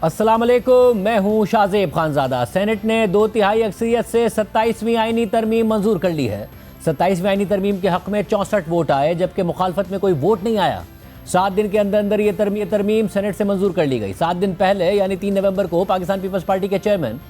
अस्सलाम वालेकुम, मैं हूं शाहजेब खानजादा। सेनेट ने 2/3 अक्सरियत से 27वीं आईनी तरमीम मंजूर कर ली है। 27वीं आईनी तरमीम के हक में 64 वोट आए, जबकि मुखालफत में कोई वोट नहीं आया। 7 दिन के अंदर अंदर ये तरमीम सेनेट से मंजूर कर ली गई। 7 दिन पहले यानी 3 नवंबर को पाकिस्तान पीपल्स पार्टी के चेयरमैन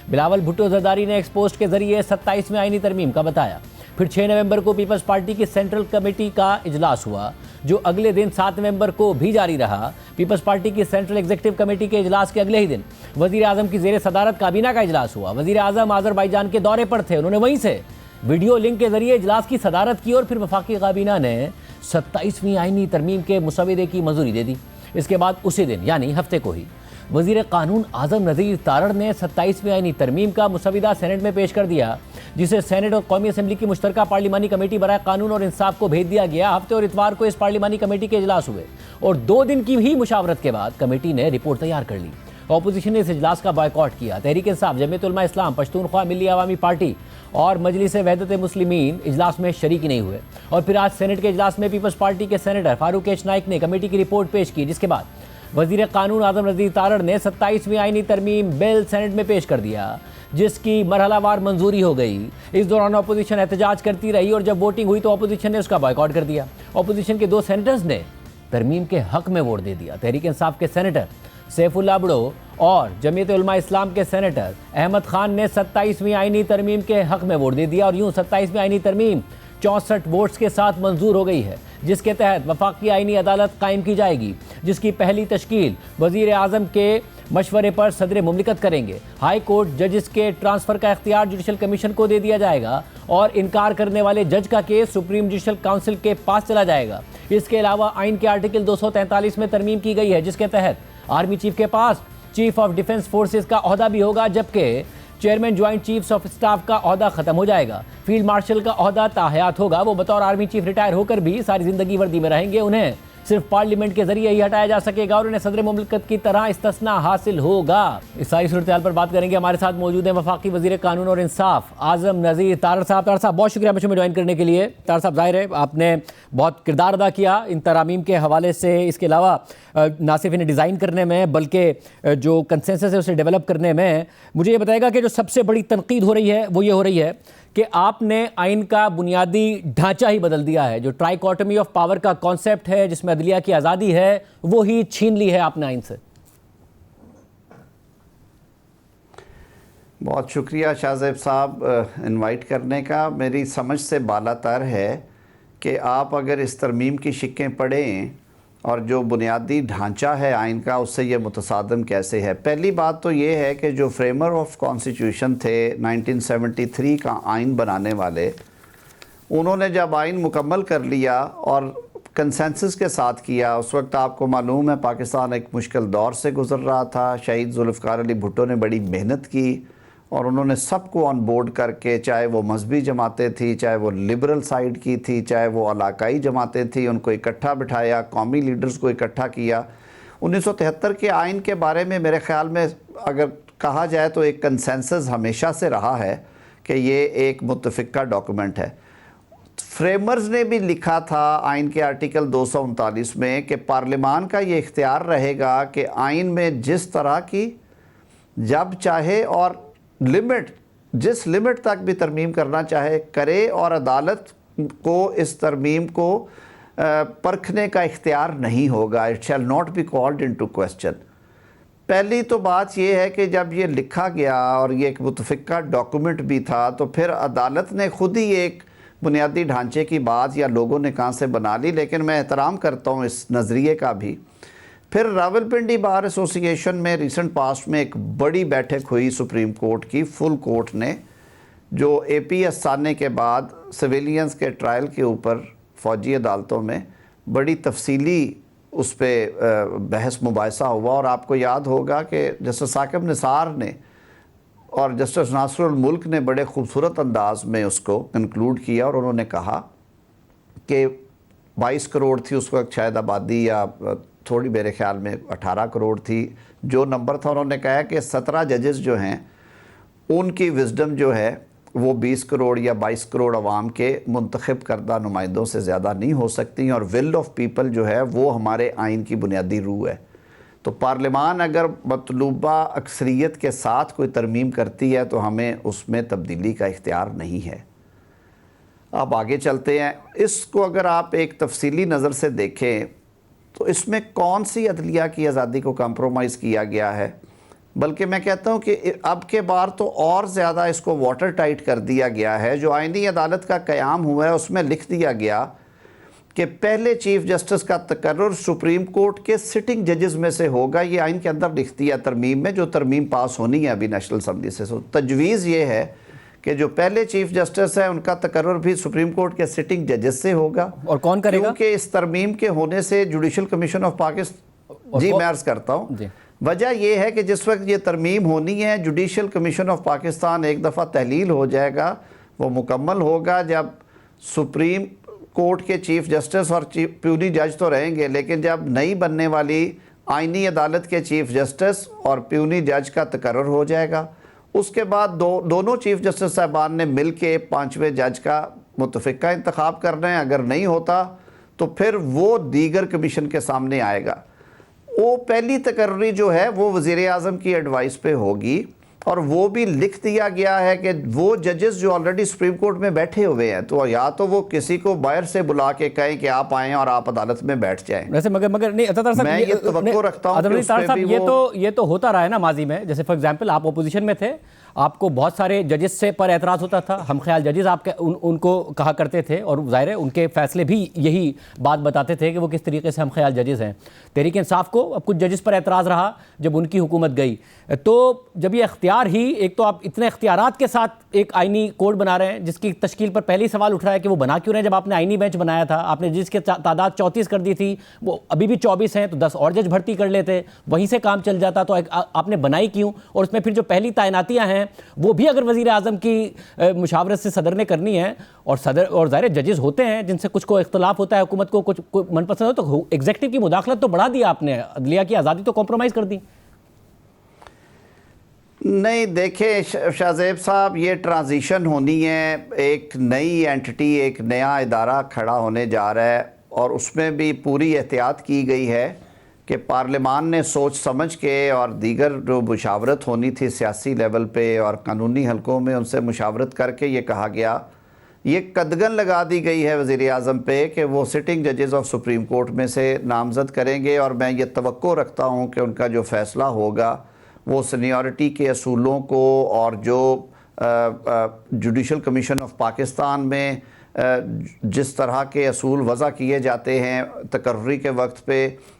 बिलावल भुट्टो जरदारी ने एक्स पोस्ट के जरिए 27वीं आईनी तरमीम का बताया। फिर 6 नवंबर को पीपल्स पार्टी की सेंट्रल कमेटी का इजलास हुआ, जो अगले दिन 7 नवंबर को भी जारी रहा। पीपल्स पार्टी की सेंट्रल एग्जीक्यूटिव कमेटी के इजलास के अगले ही दिन वजीर आजम की जेर सदारत काबीना का इजलास हुआ। वजीर आजम आज़रबाईजान के दौरे पर थे, उन्होंने वहीं से वीडियो लिंक के जरिए इजलास की सदारत की और फिर वफाकी काबीना ने 27वीं आईनी तरमीम के मुसवदे की मंजूरी दे दी। इसके बाद उसी दिन यानी हफ्ते को ही वजीर कानून आजम नज़ीर तारड़ ने 27वीं आईनी तरमीम का मुसवदा सेनेट में पेश कर दिया, जिसे सेनेट और कौमी असम्बली की मुश्तरका पार्लिमानी कमेटी बराए कानून और इंसाफ को भेज दिया गया। हफ्ते और इतवार को इस पार्लिमानी कमेटी के इजलास हुए और 2 दिन की ही मुशावरत के बाद कमेटी ने रिपोर्ट तैयार कर ली। अपोजिशन ने इस इजलास का बॉयकॉट किया। तहरीक इंसाफ, जमीयत उलमा इस्लाम, पश्तूनख्वा मिल्ली अवामी पार्टी और मजलिस वहदत मुस्लिमीन इजलास में शरीक नहीं हुए। और फिर आज सेनेट के इजलास में पीपल्स पार्टी के सेनेटर फारूक एच नाइक ने कमेटी की रिपोर्ट पेश की, जिसके बाद वजीर कानून आजम नज़ीर तारड़ ने 27वीं आईनी तरमीम बिल सेनेट में पेश कर दिया, जिसकी मरहलावार मंजूरी हो गई। इस दौरान अपोजिशन एहतजाज करती रही और जब वोटिंग हुई तो अपोजिशन ने उसका बॉयकॉट कर दिया। अपोजिशन के 2 सेनेटर्स ने तरमीम के हक में वोट दे दिया। तहरीक इंसाफ के सेनेटर सैफुल्लाह बुड़ो और जमीयत उलमा इस्लाम के सेनेटर अहमद खान ने 27वीं आईनी तरमीम के हक में वोट दे दिया और यूं 27वीं आईनी तरमीम 64 वोट्स के साथ मंजूर हो गई है, जिसके तहत वफाकी आईनी अदालत कायम की जाएगी, जिसकी पहली तश्कील वजीर आजम के मशवरे पर सदर मुमलिकत करेंगे। हाई कोर्ट जजेस के ट्रांसफ़र का इख्तियार जुडिशल कमीशन को दे दिया जाएगा और इनकार करने वाले जज का केस सुप्रीम जुडिशल काउंसिल के पास चला जाएगा। इसके अलावा आइन के आर्टिकल 243 में तरमीम की गई है, जिसके तहत आर्मी चीफ के पास चीफ ऑफ डिफेंस फोर्सेस का ओहदा भी होगा, जबकि chairman joint chiefs of staff का ओहदा खत्म हो जाएगा। फील्ड मार्शल का ओहदा ताहयात होगा। वो बतौर आर्मी चीफ रिटायर होकर भी सारी जिंदगी वर्दी में रहेंगे। उन्हें सिर्फ पार्लियामेंट के जरिए ही हटाया जा सकेगा और उन्हें सदर मुमलिकत की तरह इस्तिस्ना हासिल होगा। इस सारी सूरत पर बात करेंगे। हमारे साथ मौजूद हैं वफाकी वजीर कानून और इंसाफ आजम नज़ीर तारड़ साहब। तारड़ साहब, बहुत शुक्रिया मुझे ज्वाइन करने के लिए। तारड़ साहब, जाहिर है आपने बहुत किरदार अदा किया इन तरामीम के हवाले से। इसके अलावा ना सिर्फ इन्हें डिज़ाइन करने में बल्कि जो कंसेंसस है उसे डेवलप करने में। मुझे ये बताएगा कि जो सबसे बड़ी तनकीद हो रही है वो ये हो रही है कि आपने आइन का बुनियादी ढांचा ही बदल दिया है। जो ट्राइकोटमी ऑफ पावर का कॉन्सेप्ट है, जिसमें अदलिया की आज़ादी है, वो ही छीन ली है आपने आइन से। बहुत शुक्रिया शाहजेब साहब इनवाइट करने का। मेरी समझ से बालातर है कि आप अगर इस तरमीम की शिक्कें पढ़ें और जो बुनियादी ढांचा है आइन का, उससे ये मुतसादम कैसे है। पहली बात तो ये है कि जो फ्रेमर ऑफ कॉन्स्टिट्यूशन थे 1973 का आइन बनाने वाले, उन्होंने जब आइन मुकम्मल कर लिया और कंसेंसस के साथ किया, उस वक्त आपको मालूम है पाकिस्तान एक मुश्किल दौर से गुज़र रहा था। शहीद जुल्फ़िकार अली भुट्टो ने बड़ी मेहनत की और उन्होंने सबको ऑन बोर्ड करके, चाहे वो मजहबी जमातें थी, चाहे वो लिबरल साइड की थी, चाहे वो इलाकाई जमातें थी, उनको इकट्ठा बिठाया, कौमी लीडर्स को इकट्ठा किया। 1973 के आइन के बारे में मेरे ख़्याल में अगर कहा जाए तो एक कंसेंसस हमेशा से रहा है कि ये एक मुत्तफ़िका डॉक्यूमेंट है। फ्रेमर्स ने भी लिखा था आइन के आर्टिकल 239 में कि पार्लिमान का ये इख्तियार रहेगा कि आइन में जिस तरह की जब चाहे और लिमिट, जिस लिमिट तक भी तरमीम करना चाहे करे, और अदालत को इस तरमीम को परखने का इख्तियार नहीं होगा। It shall not be called into question. पहली तो बात यह है कि जब ये लिखा गया और ये एक मुतफ़िका डॉक्यूमेंट भी था, तो फिर अदालत ने खुद ही एक बुनियादी ढांचे की बात या लोगों ने कहाँ से बना ली। लेकिन मैं एहतराम करता हूँ इस नज़रिए का भी। फिर रावलपिंडी बार एसोसिएशन में रिसेंट पास्ट में एक बड़ी बैठक हुई सुप्रीम कोर्ट की, फुल कोर्ट ने, जो APS साने के बाद सिविलियंस के ट्रायल के ऊपर फ़ौजी अदालतों में बड़ी तफसीली उस पर बहस मुबाहिसा हुआ। और आपको याद होगा कि जस्टिस साकिब निसार ने और जस्टिस नासरुल मुल्क ने बड़े खूबसूरत अंदाज में उसको कंक्लूड किया और उन्होंने कहा कि 22 करोड़ थी उस वक्त शायद आबादी, या थोड़ी मेरे ख्याल में 18 करोड़ थी जो नंबर था। उन्होंने कहा कि 17 जजेस जो हैं उनकी विजडम जो है वो 20 करोड़ या 22 करोड़ अवाम के मुंतखब करदा नुमाइंदों से ज़्यादा नहीं हो सकती, और विल ऑफ पीपल जो है वो हमारे आइन की बुनियादी रूह है। तो पार्लियामान अगर मतलूबा अक्सरियत के साथ कोई तरमीम करती है तो हमें उसमें तब्दीली का इख्तियार नहीं है। अब आगे चलते हैं। इसको अगर आप एक तफसीली नज़र से देखें तो इसमें कौन सी अदलिया की आज़ादी को कंप्रोमाइज़ किया गया है, बल्कि मैं कहता हूँ कि अब के बार तो और ज़्यादा इसको वाटर टाइट कर दिया गया है। जो आइनी अदालत का क़याम हुआ है उसमें लिख दिया गया कि पहले चीफ़ जस्टिस का तकर्रुर सुप्रीम कोर्ट के सिटिंग जजेस में से होगा। ये आइन के अंदर लिख दिया तरमीम में, जो तरमीम पास होनी है अभी नेशनल असम्बली से। तजवीज़ ये है कि जो पहले चीफ जस्टिस है उनका तकर्रुर भी सुप्रीम कोर्ट के सिटिंग जजेस से होगा। और कौन करेगा? क्योंकि इस तरमीम के होने से जुडिशल कमीशन ऑफ पाकिस्तान, जी मैं अर्ज़ करता हूँ, वजह यह है कि जिस वक्त ये तरमीम होनी है जुडिशल कमीशन ऑफ पाकिस्तान एक दफ़ा तहलील हो जाएगा, वो मुकम्मल होगा जब सुप्रीम कोर्ट के चीफ जस्टिस और प्यूनी जज तो रहेंगे, लेकिन जब नई बनने वाली आइनी अदालत के चीफ जस्टिस और प्यूनी जज का तकर्रुर हो जाएगा। उसके बाद दोनों चीफ जस्टिस साहबान ने मिल के 5वें जज का मुतफ़िका इंतखाब करना है। अगर नहीं होता तो फिर वो दीगर कमीशन के सामने आएगा। वो पहली तकर्री जो है वो वज़ीर आज़म की एडवाइस पे होगी, और वो भी लिख दिया गया है कि वो जजेस जो ऑलरेडी सुप्रीम कोर्ट में बैठे हुए हैं, तो या तो वो किसी को बाहर से बुला के कहें कि आप आएँ और आप अदालत में बैठ जाएं। वैसे मगर नहीं, मैं ये तवक्को रखता हूँ ये तो होता रहा है ना माजी में। जैसे फॉर एग्जांपल आप ओपोजिशन में थे, आपको बहुत सारे जजेस से पर एतराज़ होता था, हम ख्याल जजेस आपके उनको कहा करते थे, और ज़ाहिर है उनके फैसले भी यही बात बताते थे कि वो किस तरीके से हम ख्याल जजेस हैं। तहरीक इंसाफ को अब कुछ जजेस पर एतराज़ रहा जब उनकी हुकूमत गई, तो जब ये इख्तियार ही, एक तो आप इतने इख्तियारात के साथ एक आइनी कोड बना रहे हैं जिसकी तश्कील पर पहले ही सवाल उठ रहा है कि वो बना क्यों रहे हैं। जब आपने आइनी बेंच बनाया था, आपने जिसकी तादाद 34 कर दी थी, वो अभी भी 24 हैं, तो 10 और जज भर्ती कर लेते, वहीं से काम चल जाता। तो आपने बनाई क्यों? और उसमें फिर जो पहली तैनातियाँ हैं वो भी अगर वज़ीर आज़म की मुशावरत से सदर ने करनी है, और सदर और ज़ाहिर जजेस होते हैं जिनसे कुछ को इख्तलाफ होता है, हुकूमत को कुछ मनपसंद हो, तो एग्जेक्टिव की मुदाखलत तो बढ़ा दी आपने, अदलिया की आज़ादी तो कॉम्प्रोमाइज़ कर दी। नहीं, देखें शाहज़ेब साहब, ये ट्रांजिशन होनी है, एक नई एंटिटी, एक नया इदारा खड़ा होने जा रहा है, और उसमें भी पूरी एहतियात की गई है कि पार्लियामान ने सोच समझ के और दीगर जो मुशावरत होनी थी सियासी लेवल पे और कानूनी हलकों में, उनसे मुशावरत करके ये कहा गया, ये कदगन लगा दी गई है वज़ीर आज़म पे कि वो सिटिंग जजेस ऑफ सुप्रीम कोर्ट में से नामज़द करेंगे, और मैं ये तवक्को रखता हूँ कि उनका जो फ़ैसला होगा वो सीनियरिटी के असूलों को, और जो जुडिशल कमीशन ऑफ पाकिस्तान में जिस तरह के असूल वज़ा किए जाते हैं तकर्री के वक्त पे,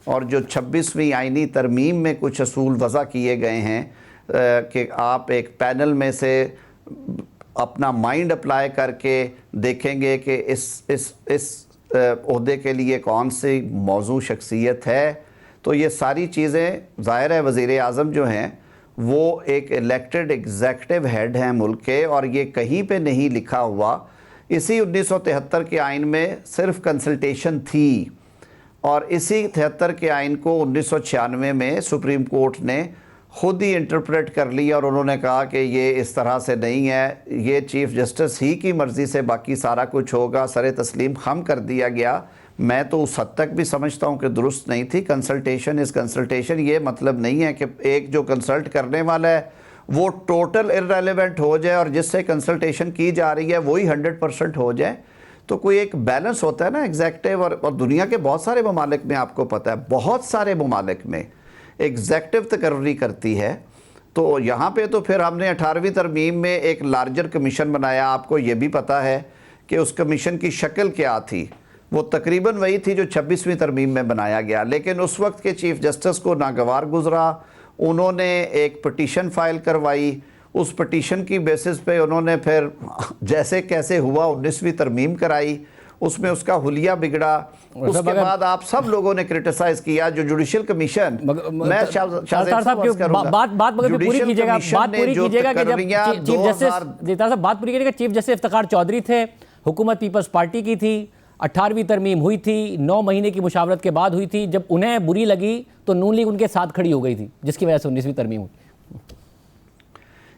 और जो 26वीं आइनी तरमीम में कुछ असूल वज़ा किए गए हैं कि आप एक पैनल में से अपना माइंड अप्लाई करके देखेंगे कि इस ओहदे के लिए कौन सी मौजू शख्सियत है। तो ये सारी चीज़ें ज़ाहिर है वज़ीर आज़म जो हैं वो एक इलेक्टेड एग्जेक्टिव हेड हैं मुल्क के, और ये कहीं पे नहीं लिखा हुआ। इसी 1973 के आइन में सिर्फ कंसल्टेशन थी, और इसी 73 के आइन को 1996 में सुप्रीम कोर्ट ने ख़ुद ही इंटरप्रेट कर लिया, और उन्होंने कहा कि ये इस तरह से नहीं है, ये चीफ़ जस्टिस ही की मर्ज़ी से बाकी सारा कुछ होगा। सरे तस्लीम खम कर दिया गया। मैं तो उस हद तक भी समझता हूँ कि दुरुस्त नहीं थी। कंसल्टेशन इज़ कंसल्टेशन, ये मतलब नहीं है कि एक जो कंसल्ट करने वाला है वो टोटल इररेलेवेंट हो जाए और जिससे कंसल्टेशन की जा रही है वही 100% हो जाए। तो कोई एक बैलेंस होता है ना एग्जेक्टिव, और दुनिया के बहुत सारे ममालिक में आपको पता है, बहुत सारे ममालिक में एग्जेक्टिव तकर्री करती है। तो यहाँ पे तो फिर हमने 18वीं तरमीम में एक लार्जर कमीशन बनाया। आपको ये भी पता है कि उस कमीशन की शक्ल क्या थी, वो तकरीबन वही थी जो 26वीं तरमीम में बनाया गया। लेकिन उस वक्त के चीफ जस्टिस को नागवार गुजरा, उन्होंने एक पटिशन फ़ाइल करवाई, उस पटिशन की बेसिस पे उन्होंने फिर जैसे कैसे हुआ 19वीं तरमीम कराई, उसमें उसका हुलिया बिगड़ा। उसके बाद आप सब लोगों ने क्रिटिसाइज किया जो जुडिशल कमीशन, मैं चीफ जस्टिस इफ्तिखार चौधरी थे, हुकूमत पीपल्स पार्टी की थी, 18वीं तरमीम हुई थी, 9 महीने की मुशावरत के बाद हुई थी। जब उन्हें बुरी लगी तो नून लीग उनके साथ खड़ी हो गई थी, जिसकी वजह से 19वीं तरमीम हुई।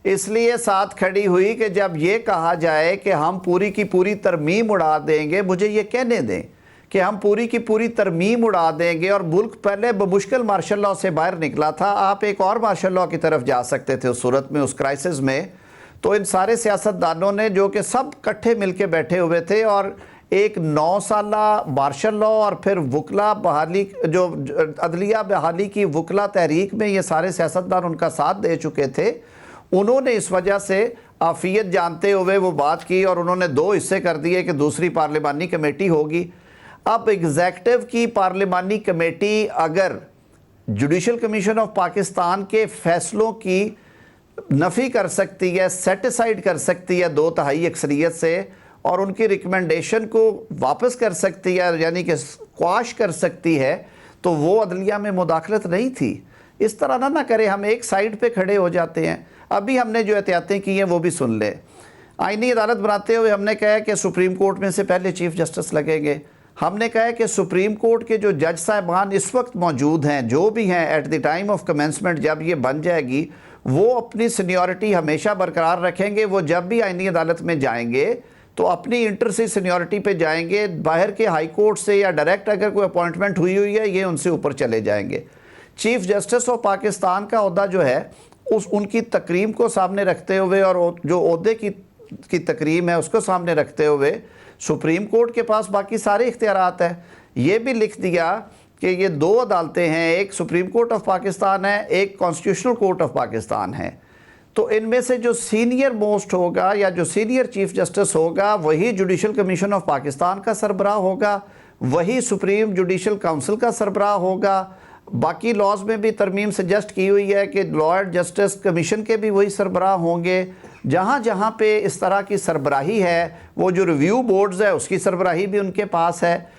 इसलिए साथ खड़ी हुई कि जब ये कहा जाए कि हम पूरी की पूरी तरमीम उड़ा देंगे, मुझे ये कहने दें कि हम पूरी की पूरी तरमीम उड़ा देंगे और मुल्क पहले बमुश्किल मार्शल लॉ से बाहर निकला था, आप एक और मार्शल लॉ की तरफ जा सकते थे उस सूरत में, उस क्राइसिस में। तो इन सारे सियासतदानों ने जो कि सब इकट्ठे मिलके बैठे हुए थे और एक 9 साला मार्शल लॉ और फिर वकला बहाली, जो अदलिया बहाली की वकला तहरीक में ये सारे सियासतदान उनका साथ दे चुके थे, उन्होंने इस वजह से आफियत जानते हुए वो बात की और उन्होंने 2 हिस्से कर दिए कि दूसरी पार्लिमानी कमेटी होगी। अब एग्जेक्टिव की पार्लिमानी कमेटी अगर जुडिशल कमीशन ऑफ पाकिस्तान के फैसलों की नफ़ी कर सकती है, सेटिसाइड कर सकती है 2/3 अक्सरियत से, और उनकी रिकमेंडेशन को वापस कर सकती है, यानी कि क्वाश कर सकती है, तो वो अदलिया में मुदाखलत नहीं थी। इस तरह ना करें, हम एक साइड पे खड़े हो जाते हैं। अभी हमने जो एहतियातें की हैं वो भी सुन लें। आईनी अदालत बनाते हुए हमने कहा है कि सुप्रीम कोर्ट में से पहले चीफ जस्टिस लगेंगे। हमने कहा है कि सुप्रीम कोर्ट के जो जज साहिबान इस वक्त मौजूद हैं, जो भी हैं at the time of commencement, जब ये बन जाएगी, वो अपनी सीनियरिटी हमेशा बरकरार रखेंगे। वो जब भी आईनी अदालत में जाएंगे तो अपनी इंटर से सीनियरिटी पे जाएंगे, बाहर के हाई कोर्ट से या डायरेक्ट अगर कोई अपॉइंटमेंट हुई है ये उनसे ऊपर चले जाएंगे। चीफ जस्टिस ऑफ पाकिस्तान का ओहदा जो है उनकी तकरीम को सामने रखते हुए और जो ओहदे की तकरीम है उसको सामने रखते हुए सुप्रीम कोर्ट के पास बाकी सारे इख्तियारात है। ये भी लिख दिया कि ये 2 अदालतें हैं, एक सुप्रीम कोर्ट ऑफ पाकिस्तान है, एक कॉन्स्टिट्यूशनल कोर्ट ऑफ पाकिस्तान है। तो इनमें से जो सीनियर मोस्ट होगा या जो सीनियर चीफ जस्टिस होगा वही जुडिशल कमीशन ऑफ पाकिस्तान का सरबराह होगा, वही सुप्रीम जुडिशल काउंसिल का सरबराह होगा। बाकी लॉज में भी तरमीम सजेस्ट की हुई है कि लॉ एंड जस्टिस कमीशन के भी वही सरबराह होंगे। जहाँ जहाँ पे इस तरह की सरबराही है, वो जो रिव्यू बोर्ड्स है उसकी सरबराही भी उनके पास है।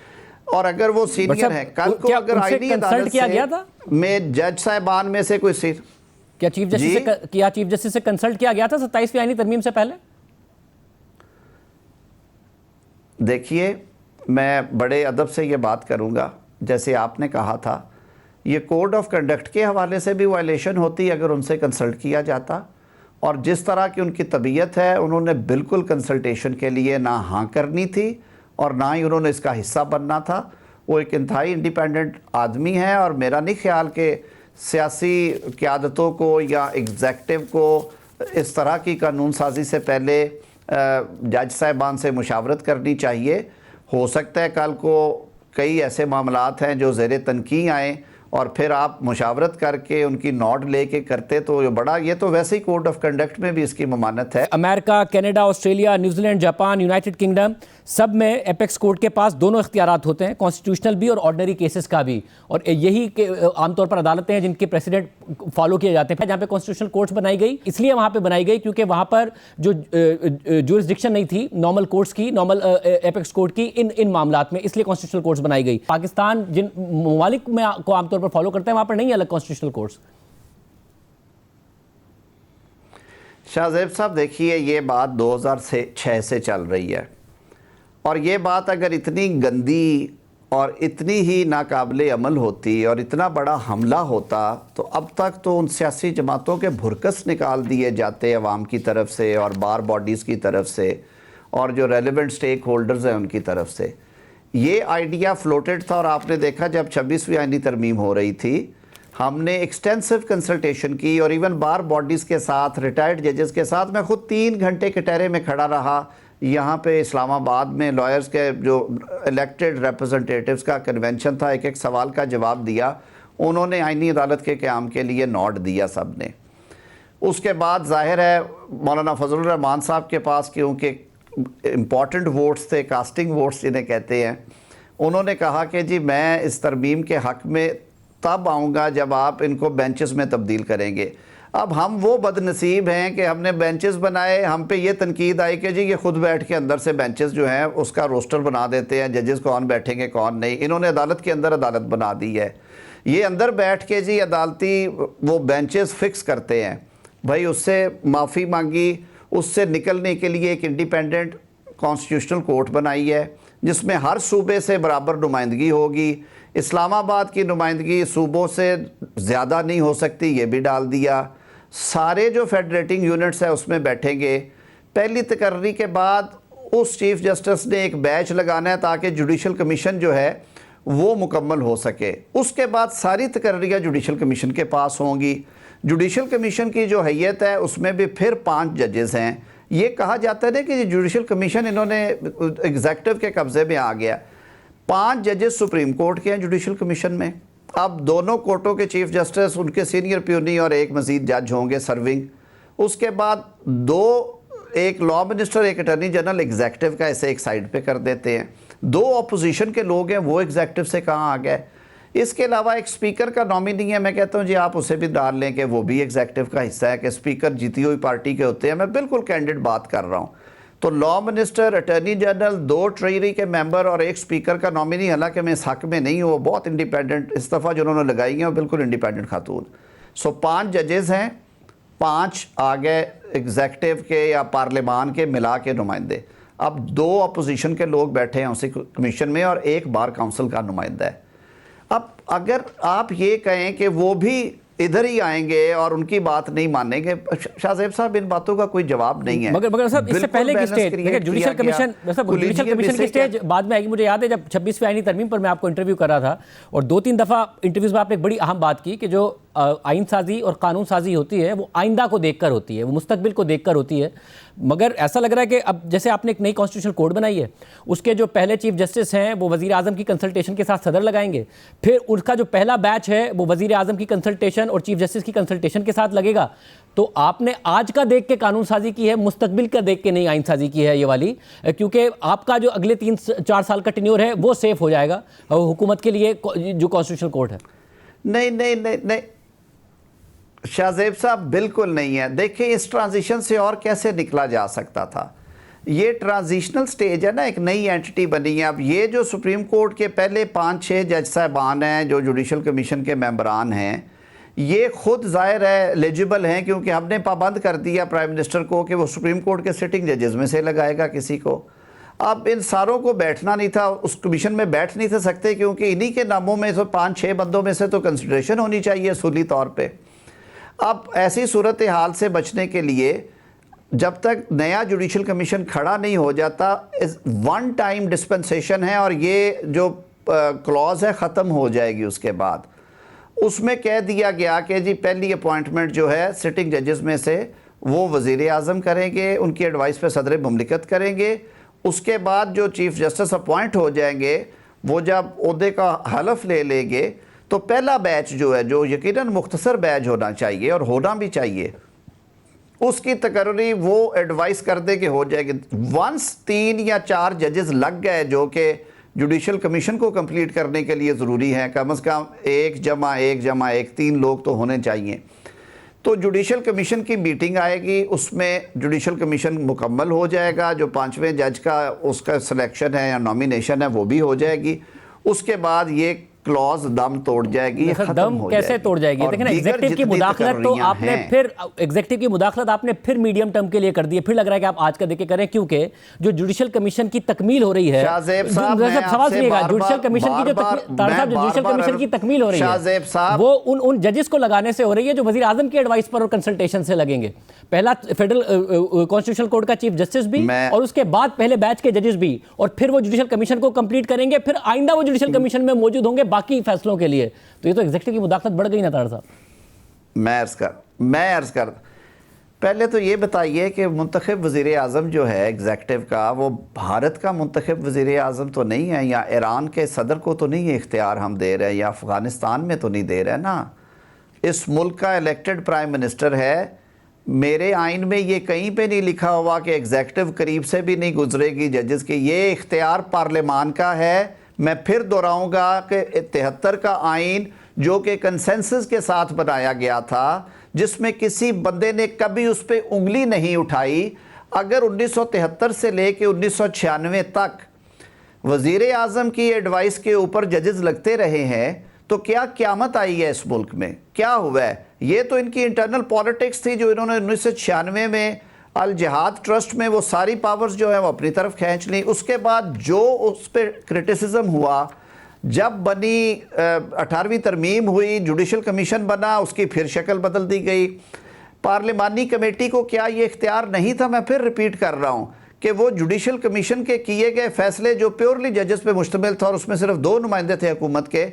और अगर वो सीनियर है, कल को अगर आईनी अदालत किया गया था में जज साहिबान में से कोई क्या चीफ जस्टिस से कंसल्ट किया गया था 27वीं आईनी तरमीम से पहले? देखिए, मैं बड़े अदब से ये बात करूंगा, जैसे आपने कहा था, ये कोड ऑफ कंडक्ट के हवाले से भी वायलेशन होती अगर उनसे कंसल्ट किया जाता। और जिस तरह की उनकी तबीयत है, उन्होंने बिल्कुल कंसल्टेशन के लिए ना हाँ करनी थी और ना ही उन्होंने इसका हिस्सा बनना था। वो एक इंतहाई इंडिपेंडेंट आदमी है और मेरा नहीं ख्याल कि सियासी क़यादतों को या एग्जेक्टिव को इस तरह की कानून साजी से पहले जज साहिबान से मुशावरत करनी चाहिए। हो सकता है कल को कई ऐसे मामलात हैं जो ज़ेरे तनकी आएँ और फिर आप मुशावरत करके उनकी नोट लेके करते तो ये तो वैसे ही कोड ऑफ कंडक्ट में भी इसकी ममानत है। America, Canada, Australia, New Zealand, Japan, United kingdom, सब में एपेक्स कोर्ट के पास दोनों इख्तियारात होते हैं, कॉन्स्टिट्यूशनल भी और ऑर्डिनरी केसेस का भी। और यही के आमतौर पर अदालतें हैं जिनके प्रेसिडेंट फॉलो किए जाते हैं। जहाँ पे कॉन्स्टिट्यूशनल कोर्ट्स बनाई गई, इसलिए वहाँ पे बनाई गई क्योंकि वहाँ पर जो जुरिस्डिक्शन नहीं थी नॉर्मल कोर्ट्स की, नॉर्मल एपेक्स कोर्ट की इन मामलात में, इसलिए कॉन्स्टिट्यूशनल कोर्ट्स बनाई गई। पाकिस्तान जिन ममालिक में को आमतौर पर फॉलो करते हैं वहाँ पर नहीं अलग कॉन्स्टिट्यूशनल कोर्ट्स। शाहजेब साहब, देखिए, ये बात 2006 से चल रही है और ये बात अगर इतनी गंदी और इतनी ही नाकाबिले अमल होती और इतना बड़ा हमला होता तो अब तक तो उन सियासी जमातों के भुरकस निकाल दिए जाते अवाम की तरफ से और बार बॉडीज़ की तरफ से और जो रेलिवेंट स्टेक होल्डर्स हैं उनकी तरफ से। ये आइडिया फ्लोटेड था और आपने देखा जब 26वीं आईनी तरमीम हो रही थी, हमने एक्सटेंसिव कंसल्टेशन की और इवन बार बॉडीज़ के साथ, रिटायर्ड जजेस के साथ। मैं खुद 3 घंटे कटहरे में खड़ा रहा यहाँ पे इस्लामाबाद में। लॉयर्स के जो इलेक्टेड रिप्रेजेंटेटिव्स का कन्वेंशन था, एक एक सवाल का जवाब दिया। उन्होंने आईनी अदालत के क़याम के लिए नोट दिया सब ने। उसके बाद जाहिर है मौलाना फजलुर रहमान साहब के पास, क्योंकि इम्पॉर्टेंट वोट्स थे, कास्टिंग वोट्स जिन्हें कहते हैं, उन्होंने कहा कि जी मैं इस तरमीम के हक़ में तब आऊँगा जब आप इनको बेंचेस में तब्दील करेंगे। अब हम वो बदनसीब हैं कि हमने बेंचेस बनाए, हम पे ये तनकीद आई कि जी ये खुद बैठ के अंदर से बेंचेस जो हैं उसका रोस्टर बना देते हैं, जजेस कौन बैठेंगे कौन नहीं। इन्होंने अदालत के अंदर अदालत बना दी है। ये अंदर बैठ के जी अदालती वो बेंचेस फिक्स करते हैं। भाई उससे माफ़ी मांगी, उससे निकलने के लिए एक इंडिपेंडेंट कॉन्स्टिट्यूशनल कोर्ट बनाई है जिसमें हर सूबे से बराबर नुमाइंदगी होगी। इस्लामाबाद की नुमाइंदगी सूबों से ज़्यादा नहीं हो सकती, ये भी डाल दिया। सारे जो फेडरेटिंग यूनिट्स हैं उसमें बैठेंगे। पहली तकर्री के बाद उस चीफ जस्टिस ने एक बैच लगाना है ताकि जुडिशल कमीशन जो है वो मुकम्मल हो सके। उसके बाद सारी तकर्रियाँ जुडिशल कमीशन के पास होंगी। जुडिशल कमीशन की जो हैयत है उसमें भी फिर 5 जजेस हैं। ये कहा जाता है ना कि जुडिशल कमीशन इन्होंने एग्जेक्टिव के कब्जे में आ गया। 5 जजेस सुप्रीम कोर्ट के हैं जुडिशल कमीशन में। अब दोनों कोर्टों के चीफ जस्टिस, उनके सीनियर प्यूनी और एक मजीद जज होंगे सर्विंग। उसके बाद 2, एक लॉ मिनिस्टर, एक अटर्नी जनरल एग्जेक्टिव का ऐसे एक साइड पे कर देते हैं। 2 अपोजिशन के लोग हैं, वो एग्जेक्टिव से कहाँ आ गए। इसके अलावा एक स्पीकर का नॉमिनी है, मैं कहता हूँ जी आप उसे भी डाल लें कि वो भी एग्जेक्टिव का हिस्सा है कि स्पीकर जीती हुई पार्टी के होते हैं। मैं बिल्कुल कैंडिड बात कर रहा हूँ। तो law minister, attorney general, 2 treasury के मेंबर और एक स्पीकर का नॉमिनी, हालांकि मैं इस हक में नहीं हूँ, वो बहुत इंडिपेंडेंट, इस दफ़ा जो उन्होंने लगाई है वो बिल्कुल इंडिपेंडेंट खातून। सो 5 जजेस हैं, 5 आ गए एग्जेक्टिव के या पार्लियामान के मिला के नुमाइंदे। अब 2 अपोजिशन के लोग बैठे हैं उसी कमीशन में और एक बार काउंसिल का नुमाइंदा है। अब अगर आप ये कहें कि वो भी इधर ही आएंगे और उनकी बात नहीं मानेंगे, शाहजेब साहब इन बातों का कोई जवाब नहीं है। मगर साहब इससे पहले की स्टेज देखिए, जुडिशल कमीशन की स्टेज बाद में आएगी। मुझे याद है जब 26वीं आईनी तरमीम पर मैं आपको इंटरव्यू कर रहा था और 2-3 दफ़ा इंटरव्यूज़ में आपने एक बड़ी अहम बात की कि जो आइन साजी और कानून साजी होती है वो आइंदा को देखकर होती है, वो मुस्तकबिल को देखकर होती है। मगर ऐसा लग रहा है कि अब जैसे आपने एक नई कॉन्स्टिट्यूशनल कोड बनाई है, उसके जो पहले चीफ जस्टिस हैं वो वज़ीर आज़म की कंसल्टेशन के साथ सदर लगाएंगे, फिर उसका जो पहला बैच है वो वज़ीर आज़म की कंसल्टेशन और चीफ जस्टिस की कंसल्टेशन के साथ लगेगा। तो आपने आज का देख के कानून साजी की है, मुस्तकबिल का देख के नहीं आइन साजी की है ये वाली, क्योंकि आपका जो अगले 3-4 साल का टेन्योर है वो सेफ हो जाएगा हुकूमत के लिए जो कॉन्स्टिट्यूशनल कोर्ट है। नहीं शाहजेब साहब, बिल्कुल नहीं है। देखिए इस ट्रांजिशन से और कैसे निकला जा सकता था। ये ट्रांजिशनल स्टेज है ना, एक नई एंटिटी बनी है। अब ये जो सुप्रीम कोर्ट के पहले 5-6 जज साहबान हैं जो जुडिशल कमीशन के मेंबरान हैं, ये खुद ज़ाहिर है एलिजिबल हैं क्योंकि हमने पाबंद कर दिया प्राइम मिनिस्टर को कि वो सुप्रीम कोर्ट के सिटिंग जजेस में से लगाएगा किसी को। अब इन सारों को बैठना नहीं था, उस कमीशन में बैठ नहीं थे सकते क्योंकि इन्हीं के नामों में तो 5-6 बंदों में से तो कंसिडरेशन होनी चाहिए असूली तौर पे। अब ऐसी सूरत हाल से बचने के लिए जब तक नया जुडिशल कमीशन खड़ा नहीं हो जाता, 1 टाइम डिस्पेंसेशन है और ये जो क्लॉज है ख़त्म हो जाएगी। उसके बाद उसमें कह दिया गया कि जी पहली अपॉइंटमेंट जो है सिटिंग जजेस में से वो वज़ीर आज़म करेंगे, उनकी एडवाइस पे सदर मुमलिकत करेंगे। उसके बाद जो चीफ जस्टिस अपॉइंट हो जाएंगे वो जब ओहदे का हलफ ले लेंगे तो पहला बैच जो है, जो यकीनन मुख्तसर बैच होना चाहिए और होना भी चाहिए, उसकी तकर्री वो एडवाइस कर दे कि हो जाएगी। वंस 3 या 4 जजेस लग गए जो कि जुडिशल कमीशन को कंप्लीट करने के लिए ज़रूरी है, कम से कम 1 जमा 1 3 लोग तो होने चाहिए। तो जुडिशल कमीशन की मीटिंग आएगी, उसमें जुडिशल कमीशन मुकम्मल हो जाएगा। जो 5वें जज का उसका सिलेक्शन है या नॉमिनेशन है वो भी हो जाएगी। उसके बाद ये क्लॉज दम तोड़ जाएगी। दम कैसे तोड़ जाएगी? देखिए ना, एग्जेक्टिव की मुदाखलत तो आपने फिर एग्जेक्टिव की मुदाखलत आपने फिर मीडियम टर्म के लिए कर दी है। फिर लग रहा है कि आप आज का देख के करें, क्योंकि जो जुडिशल कमीशन की तकमील हो रही है, सवाल सुनिएगा, जुडिशल कमीशन की जो जुडिशल कमीशन की तकमील हो रही है वो उन जजेस को लगाने से हो रही है जो वजीर आजम की एडवाइस पर और कंसल्टेशन से लगेंगे। पहला फेडरल कॉन्स्टिट्यूशनल कोर्ट का चीफ जस्टिस भी और उसके बाद पहले बैच के जजेस भी, और फिर वो जुडिशल कमीशन को कंप्लीट करेंगे, फिर आइंदा वो जुडिशल कमीशन में मौजूद होंगे बाकी फैसलों के लिए। तो ये तो एग्जेक्टिव की मुदाखलत बढ़ गई ना तार साहब। मैं अर्ज कर पहले तो ये बताइए कि मुंतखब वज़ीर आज़म जो है एग्जेक्टिव का, वो भारत का मुंतखब वज़ीर आज़म तो नहीं है, या ईरान के सदर को तो नहीं इख्तियार हम दे रहे हैं, या अफ़गानिस्तान में तो नहीं दे रहे ना। इस मुल्क का इलेक्टेड प्राइम मिनिस्टर है। मेरे आइन में ये कहीं पे नहीं लिखा हुआ कि एग्जेक्टिव करीब से भी नहीं गुजरेगी जजेस की। ये इख्तियार पार्लियामान का है। मैं फिर दोहराऊंगा कि 73 का आइन जो कि कंसेंसस के साथ बनाया गया था, जिसमें किसी बंदे ने कभी उस पर उंगली नहीं उठाई, अगर 1973 से लेके 1996 तक वज़ीर आज़म की एडवाइस के ऊपर जजेस लगते रहे हैं तो क्या क़यामत आई है इस मुल्क में? क्या हुआ है? ये तो इनकी इंटरनल पॉलिटिक्स थी जो इन्होंने 1996 में अल जिहाद ट्रस्ट में वो सारी पावर्स जो है वो अपनी तरफ खींच ली। उसके बाद जो उस पर क्रिटिसिज्म हुआ, जब बनी 18वीं तरमीम हुई, जुडिशल कमीशन बना, उसकी फिर शक्ल बदल दी गई। पार्लिमानी कमेटी को क्या ये इख्तियार नहीं था? मैं फिर रिपीट कर रहा हूँ कि वो जुडिशल कमीशन के किए गए फैसले जो प्योरली जजेस पे मुश्तमिल था और उसमें सिर्फ 2 नुमाइंदे थे हुकूमत के,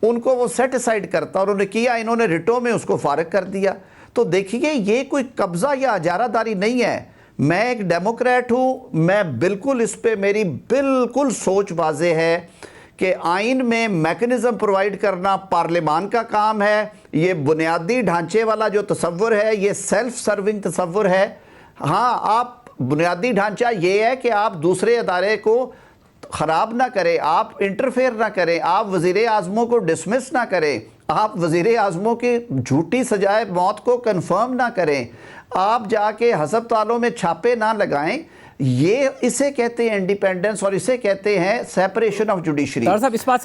उनको वो सेट असाइड करता और उन्होंने किया, इन्होंने रिटों में उसको फारिग कर दिया। तो देखिए ये कोई कब्जा या अजारादारी नहीं है। मैं एक डेमोक्रेट हूँ, मैं बिल्कुल इस पे मेरी बिल्कुल सोच वाज़े है कि आइन में मैकेनिज़्म प्रोवाइड करना पार्लियामान का काम है। ये बुनियादी ढांचे वाला जो तसव्वुर है ये सेल्फ सर्विंग तसव्वुर है। हाँ, आप बुनियादी ढांचा ये है कि आप दूसरे अदारे को ख़राब ना करें, आप इंटरफेयर ना करें, आप वज़ीर आज़मों को डिसमिस ना करें, आप वज़ीर आज़मों की झूठी सजाए मौत को कंफर्म ना करें, आप जाके हस्पतालों में छापे ना लगाएं। ये इसे कहते हैं इंडिपेंडेंस और इसे कहते हैं सेपरेशन ऑफ जुडिशरी। साहब इस बात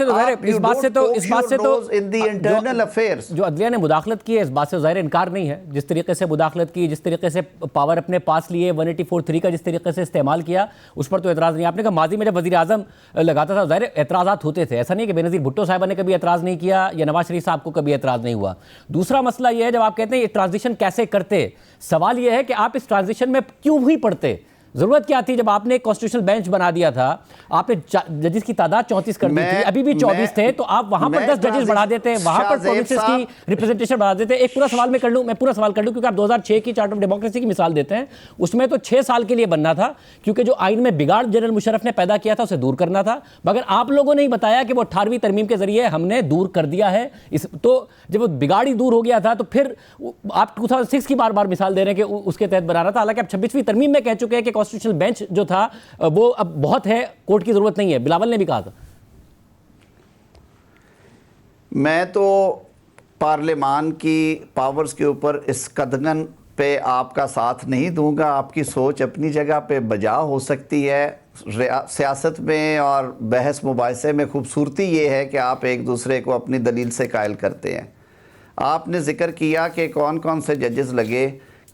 से तो इन द इंटरनल अफेयर्स जो अदलिया ने मुदाखलत की है, इस बात से ज़ाहिर इनकार नहीं है। जिस तरीके से मुदाखलत की, जिस तरीके से पावर अपने पास लिए, 184(3) का जिस तरीके से इस्तेमाल किया, उस पर तो एतराज़ नहीं। आपने कहा माजी में जब वज़ीर आज़म लगाता था ज़ाहिर एतराज़ात होते थे, ऐसा नहीं है कि बेनज़ीर भुट्टो साहिबा ने कभी एतराज़ नहीं किया या नवाज शरीफ साहब को कभी एतराज़ नहीं हुआ। दूसरा मसला यह है, जब आप कहते हैं ये ट्रांजिशन कैसे करते, सवाल यह है कि आप इस ट्रांजिशन में क्यों ही पढ़ते, जरूरत क्या थी? जब आपने कॉन्स्टिट्यूशनल बेंच बना दिया था, आपने जजेस की तादाद 34 कर दी थी, अभी भी 24 थे, तो आप वहां पर 10 जजेस बढ़ा देते, वहां पर प्रोविंसेस की रिप्रेजेंटेशन बढ़ा देते। एक पूरा सवाल मैं पूरा सवाल कर लूं क्योंकि आप 2006 की चार्टर ऑफ डेमोक्रेसी की मिसाल देते हैं, उसमें तो 6 साल के लिए बनना था क्योंकि जो आइन में बिगाड़ जनरल मुशर्रफ ने पैदा किया था उसे दूर करना था, मगर आप लोगों ने ही बताया कि वो 18वीं तरमीम के जरिए हमने दूर कर दिया है। तो जब वो बिगाड़ ही दूर हो गया था तो फिर आप 2006 की बार बार मिसाल दे रहे हैं कि उसके तहत बना रहा था, हालांकि आप 26वीं तरमीम में कह चुके हैं कि कॉन्स्टिट्यूशनल बेंच जो था वो अब बहुत है, कोर्ट की जरूरत नहीं है। बिलावल ने भी कहा था। मैं तो पार्लियामान की पावर्स के ऊपर इस कदगन पे आपका साथ नहीं दूंगा। आपकी सोच अपनी जगह पे बजा हो सकती है। सियासत में और बहस मुबाहिसे में खूबसूरती ये है कि आप एक दूसरे को अपनी दलील से कायल करते हैं। आपने जिक्र किया कि कौन कौन से जजेस लगे।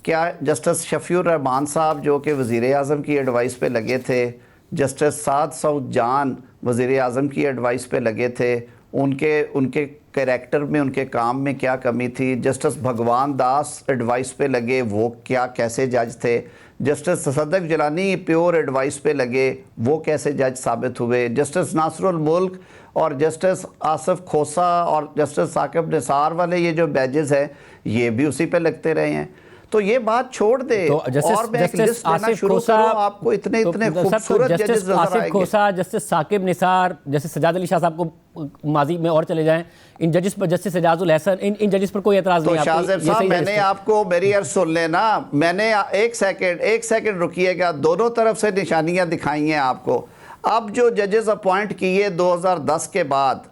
क्या जस्टिस शफीउर रहमान साहब जो कि वज़ीर आज़म की एडवाइस पे लगे थे, जस्टिस साद सऊद जान वज़ीर आज़म की एडवाइस पे लगे थे, उनके कैरेक्टर में, उनके काम में क्या कमी थी? जस्टिस भगवान दास एडवाइस पे लगे, वो क्या कैसे जज थे? Justice Tassaduq Jilani pure advice पे लगे, वो कैसे जज साबित हुए? जस्टिस नासरुल मुल्क और जस्टिस आसिफ खोसा और जस्टिस साकिब निसार वाले ये जो बैजेस हैं, ये भी उसी पे लगते रहे हैं। तो ये बात छोड़ दे तो और मैं एक लिस्ट देना शुरू करूं, आपको इतने खूबसूरत जजेस नजर आएंगे। आसिफ खोसा, जस्टिस साकिब निसार, जस्टिस सजाद अली शाह साहब को माजी में और चले जाएं, इन जजेस पर, जस्टिस एजाजुल हसन, इन जजेस पर कोई एतराज नहीं है? शाहजेब साहब, मैंने आपको मेरी अर्ज सुन लेना, मैंने एक सेकंड रुकिएगा, दोनों तरफ से निशानियां दिखाई हैं आपको। अब जो जजेस अपॉइंट किए 2010 के बाद,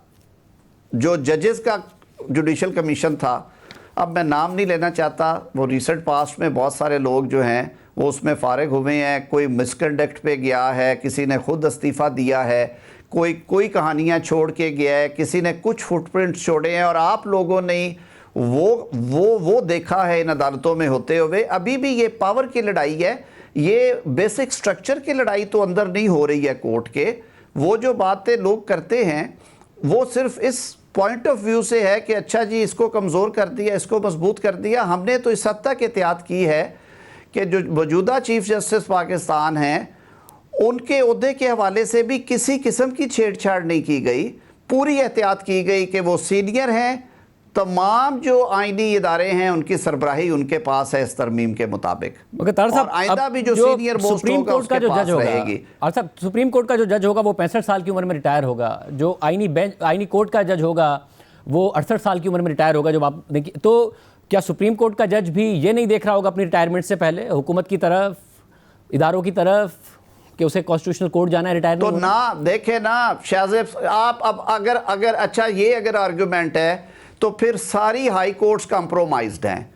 जो जजेस का जुडिशल कमीशन था, अब मैं नाम नहीं लेना चाहता, वो रिसेंट पास्ट में बहुत सारे लोग जो हैं वो उसमें फारिग हुए हैं। कोई मिसकंडक्ट पे गया है, किसी ने खुद इस्तीफ़ा दिया है, कोई कहानियाँ छोड़ के गया है, किसी ने कुछ फुटप्रिंट्स छोड़े हैं और आप लोगों ने वो देखा है इन अदालतों में होते हुए। अभी भी ये पावर की लड़ाई है, ये बेसिक स्ट्रक्चर की लड़ाई तो अंदर नहीं हो रही है कोर्ट के। वो जो बातें लोग करते हैं वो सिर्फ इस पॉइंट ऑफ व्यू से है कि अच्छा जी इसको कमज़ोर कर दिया, इसको मजबूत कर दिया। हमने तो इस हद तक एहतियात की है कि जो मौजूदा चीफ जस्टिस पाकिस्तान हैं उनके ओहदे के हवाले से भी किसी किस्म की छेड़छाड़ नहीं की गई। पूरी एहतियात की गई कि वो सीनियर हैं, तमाम जो आईनी इदारे हैं उनकी सरबराही उनके पास है इस तरमीम के मुताबिक। और आइंदा भी जो सीनियर मोस्ट होगा उसके पास रहेगी। और सब सुप्रीम कोर्ट का जो जज होगा वो 65 साल की उम्र में रिटायर होगा। जो आईनी कोर्ट का जज होगा वो 68 साल की उम्र में रिटायर होगा। जब आप देखिए तो क्या सुप्रीम कोर्ट का जज भी ये नहीं देख रहा होगा अपनी रिटायरमेंट से पहले हुकूमत की तरफ, इदारों की तरफ, कि उसे कॉन्स्टिट्यूशनल कोर्ट जाना है रिटायर? तो ना देखे ना शाहजेब, आप अब अगर अच्छा ये अगर आर्गूमेंट है तो फिर सारी हाई कोर्ट्स कंप्रोमाइज्ड हैं।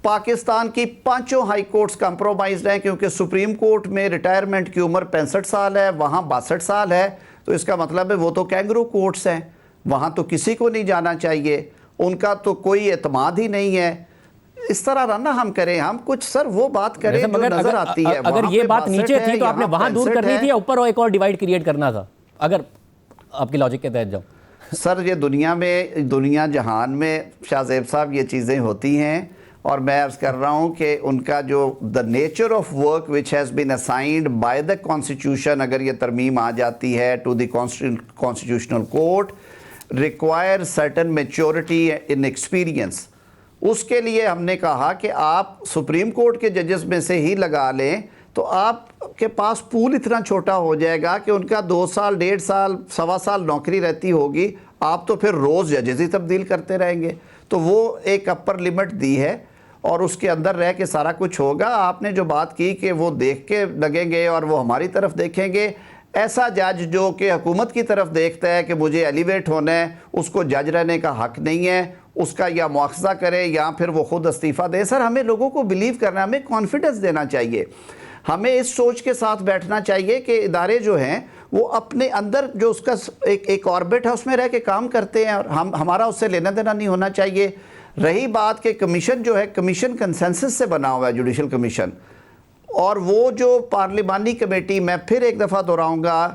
पाकिस्तान की 5 हाई कोर्ट्स कंप्रोमाइज्ड हैं क्योंकि सुप्रीम कोर्ट में रिटायरमेंट की उम्र 65 साल है, वहाँ 62 साल है। तो इसका मतलब है वो तो कैंगरू कोर्ट्स हैं, वहाँ तो किसी को नहीं जाना चाहिए, उनका तो कोई एतमाद ही नहीं है। इस तरह ना हम करें, हम कुछ सर वो बात करें जो नजर आती है। अगर ये बात नीचे थी तो आपने वहाँ दूर करनी थी या ऊपर और एक और डिवाइड क्रिएट करना था, अगर आपकी लॉजिक के तहत जाऊँ? सर ये दुनिया जहान में शाहजेब साहब ये चीज़ें होती हैं और मैं अर्ज़ कर रहा हूँ कि उनका जो the nature of work which has been assigned by the constitution, अगर ये तरमीम आ जाती है to the constitutional court, require certain maturity in experience, उसके लिए हमने कहा कि आप सुप्रीम कोर्ट के जजेस में से ही लगा लें तो आपके पास पूल इतना छोटा हो जाएगा कि उनका 2 साल, 1.5 साल, 1.25 साल नौकरी रहती होगी, आप तो फिर रोज़ जजेस ही तब्दील करते रहेंगे। तो वो एक अपर लिमिट दी है और उसके अंदर रह के सारा कुछ होगा। आपने जो बात की कि वो देख के लगेंगे और वो हमारी तरफ देखेंगे, ऐसा जज जो कि हुकूमत की तरफ देखता है कि मुझे एलिवेट होना है, उसको जज रहने का हक नहीं है, उसका या मुआवजा करे या फिर वो खुद इस्तीफ़ा दे। सर, हमें लोगों को बिलीव करना, हमें कॉन्फिडेंस देना चाहिए, हमें इस सोच के साथ बैठना चाहिए कि इदारे जो हैं वो अपने अंदर जो उसका एक ऑर्बिट है उसमें रह के काम करते हैं और हमारा उससे लेना देना नहीं होना चाहिए। रही बात कि कमीशन जो है, कमीशन कंसेंसस से बना हुआ है, जुडिशल कमीशन, और वो जो पार्लिमानी कमेटी, मैं फिर एक दफ़ा दोहराऊंगा